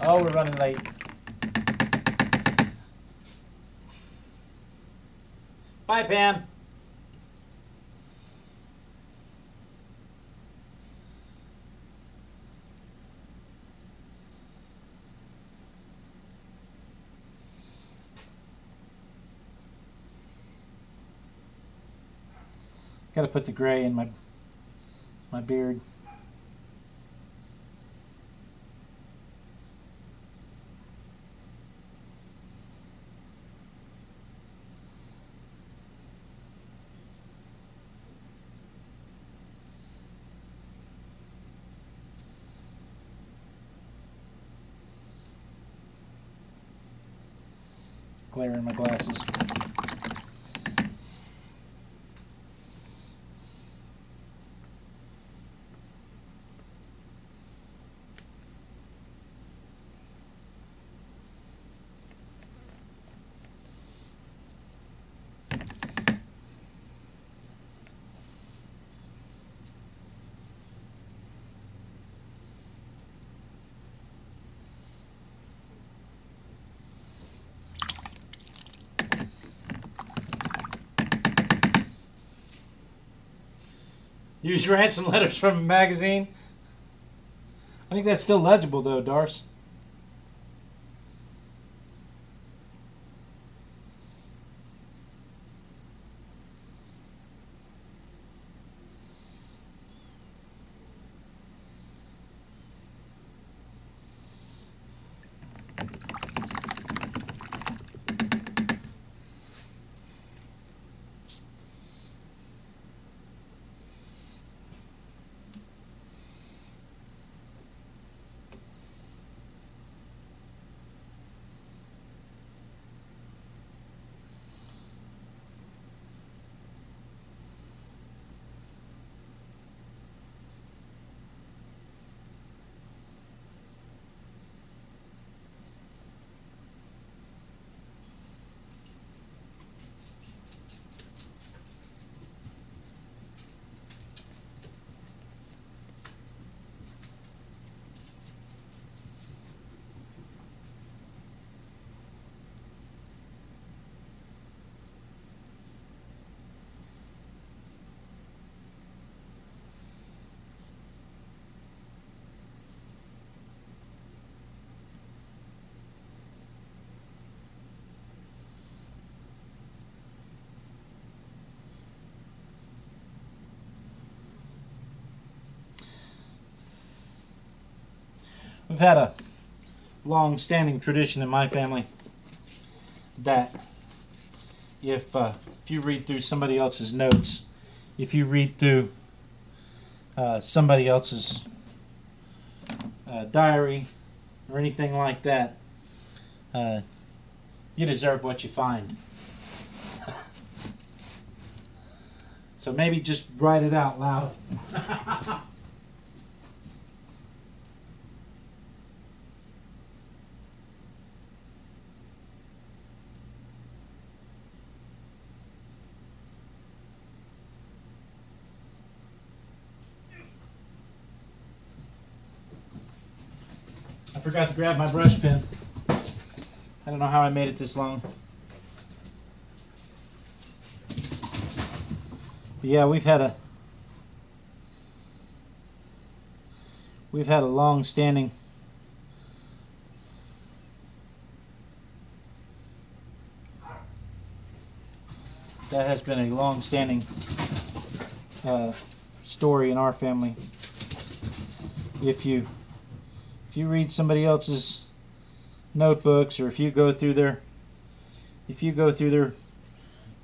Oh, we're running late. Bye, Pam. Got to put the gray in my beard. glare in my glasses. Use ransom letters from a magazine. I think that's still legible though, Darce. We've had a long-standing tradition in my family that if you read through somebody else's notes, if you read through somebody else's diary or anything like that, you deserve what you find. So maybe just write it out loud. I forgot to grab my brush pen. I don't know how I made it this long. But yeah, we've had a long-standing that has been a long-standing story in our family. If you read somebody else's notebooks, or if you go through their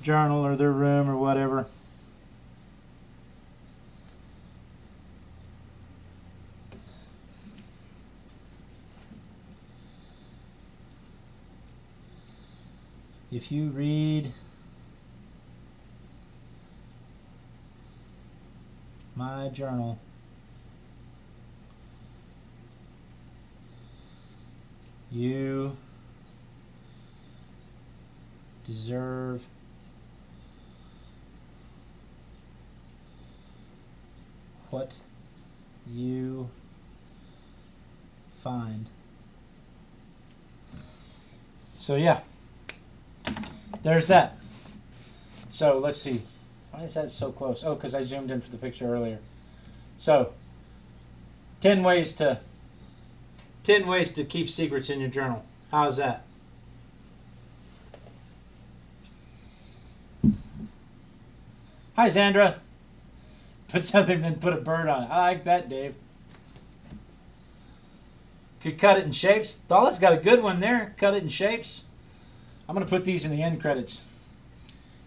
journal or their room or whatever, if you read my journal, you deserve what you find. So yeah, there's that. So let's see. Why is that so close? Oh, because I zoomed in for the picture earlier. So 10 ways to keep secrets in your journal. How's that? Hi, Sandra. Put something, then put a bird on it. I like that, Dave. Could cut it in shapes. Dalla's got a good one there. Cut it in shapes. I'm going to put these in the end credits.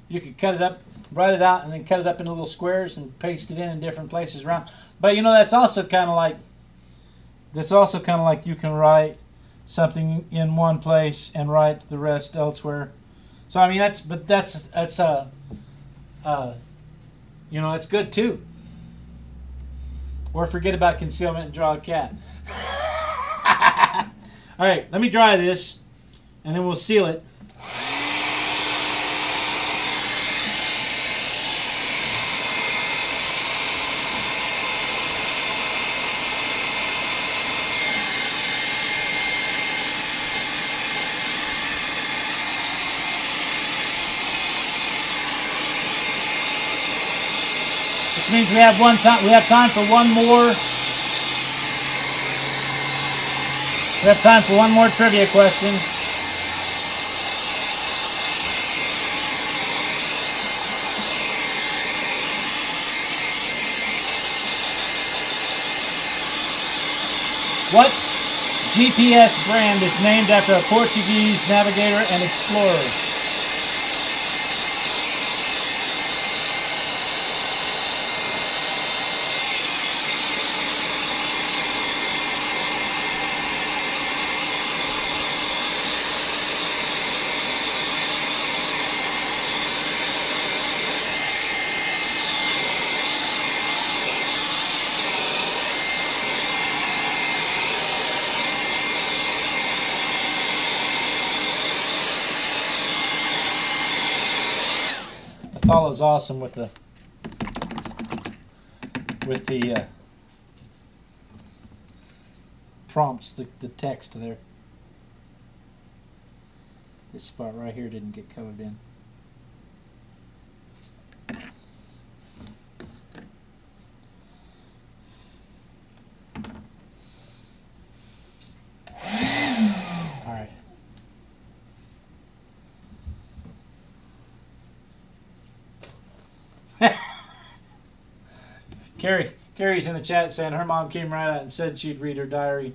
You could cut it up, write it out, and then cut it up into little squares and paste it in different places around. But you know, that's also kind of like you can write something in one place and write the rest elsewhere. So I mean that's you know, that's good too. Or forget about concealment and draw a cat. All right, let me dry this, and then we'll seal it. Which means we have time for one more. We have time for one more trivia question. What GPS brand is named after a Portuguese navigator and explorer? Apollo's awesome with the prompts, the text there. This spot right here didn't get colored in. All right. Carrie's in the chat saying her mom came right out and said she'd read her diary,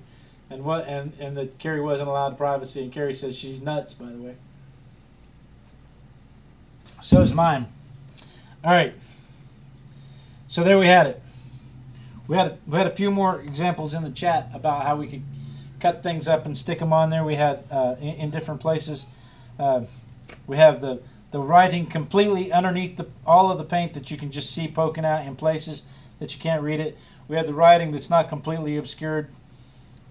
and that Carrie wasn't allowed privacy. And Carrie says she's nuts, by the way. So's mine. All right. So there we had it. We had a few more examples in the chat about how we could cut things up and stick them on there. We had in different places. We have the writing completely underneath all of the paint that you can just see poking out in places that you can't read it. We have the writing that's not completely obscured,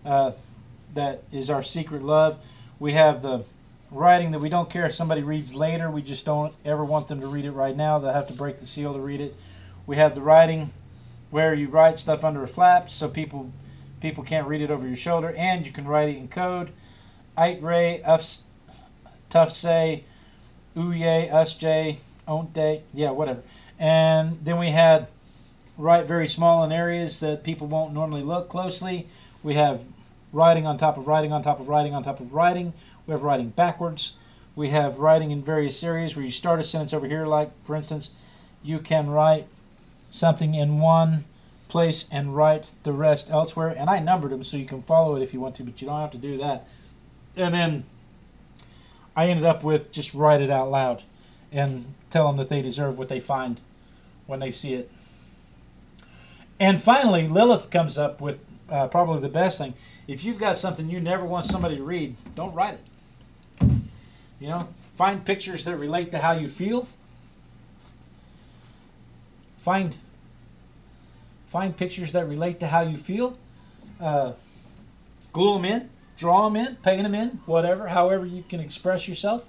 that is our secret love. We have the writing that we don't care if somebody reads later. We just don't ever want them to read it right now. They'll have to break the seal to read it. We have the writing where you write stuff under a flap so people can't read it over your shoulder, and you can write it in code. Ite ray, tough say, ooh yay, us jay, ont day, yeah, whatever. And then we had write very small in areas that people won't normally look closely. We have writing on top of writing on top of writing on top of writing. We have writing backwards. We have writing in various areas where you start a sentence over here, like, for instance, you can write something in one place and write the rest elsewhere. And I numbered them so you can follow it if you want to, but you don't have to do that. And then I ended up with just write it out loud and tell them that they deserve what they find when they see it. And finally, Lilith comes up with probably the best thing. If you've got something you never want somebody to read, don't write it. You know, find pictures that relate to how you feel. Find pictures that relate to how you feel. Glue them in, draw them in, paint them in, whatever, however you can express yourself.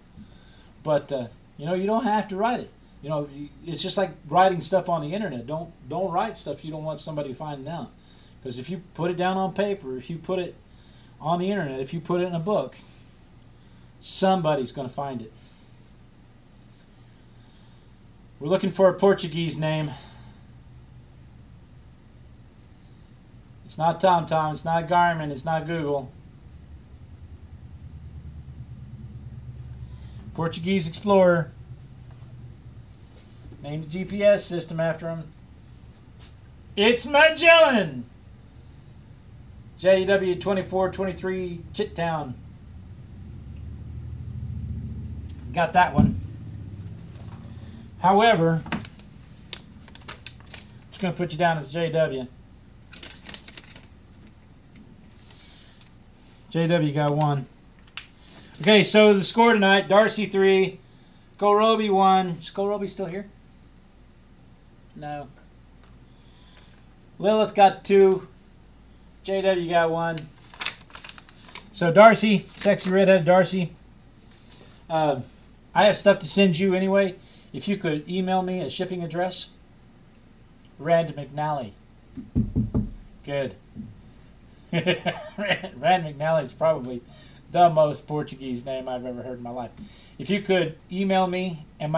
But you know, you don't have to write it. You know, it's just like writing stuff on the internet. Don't write stuff you don't want somebody finding out. Because if you put it down on paper, if you put it on the internet, if you put it in a book, somebody's going to find it. We're looking for a Portuguese name. It's not TomTom, it's not Garmin, it's not Google. Portuguese explorer. Named the GPS system after him. It's Magellan! JW 2423 Chittown. Got that one. However, I'm just going to put you down as JW. JW got one. Okay, so the score tonight, Darcy 3, Roby won. Is Roby still here? No. Lilith got 2. JW got 1. So Darcy, sexy redhead Darcy, I have stuff to send you anyway. If you could email me a shipping address. Rand McNally. Good. Rand McNally is probably the most Portuguese name I've ever heard in my life. If you could email me and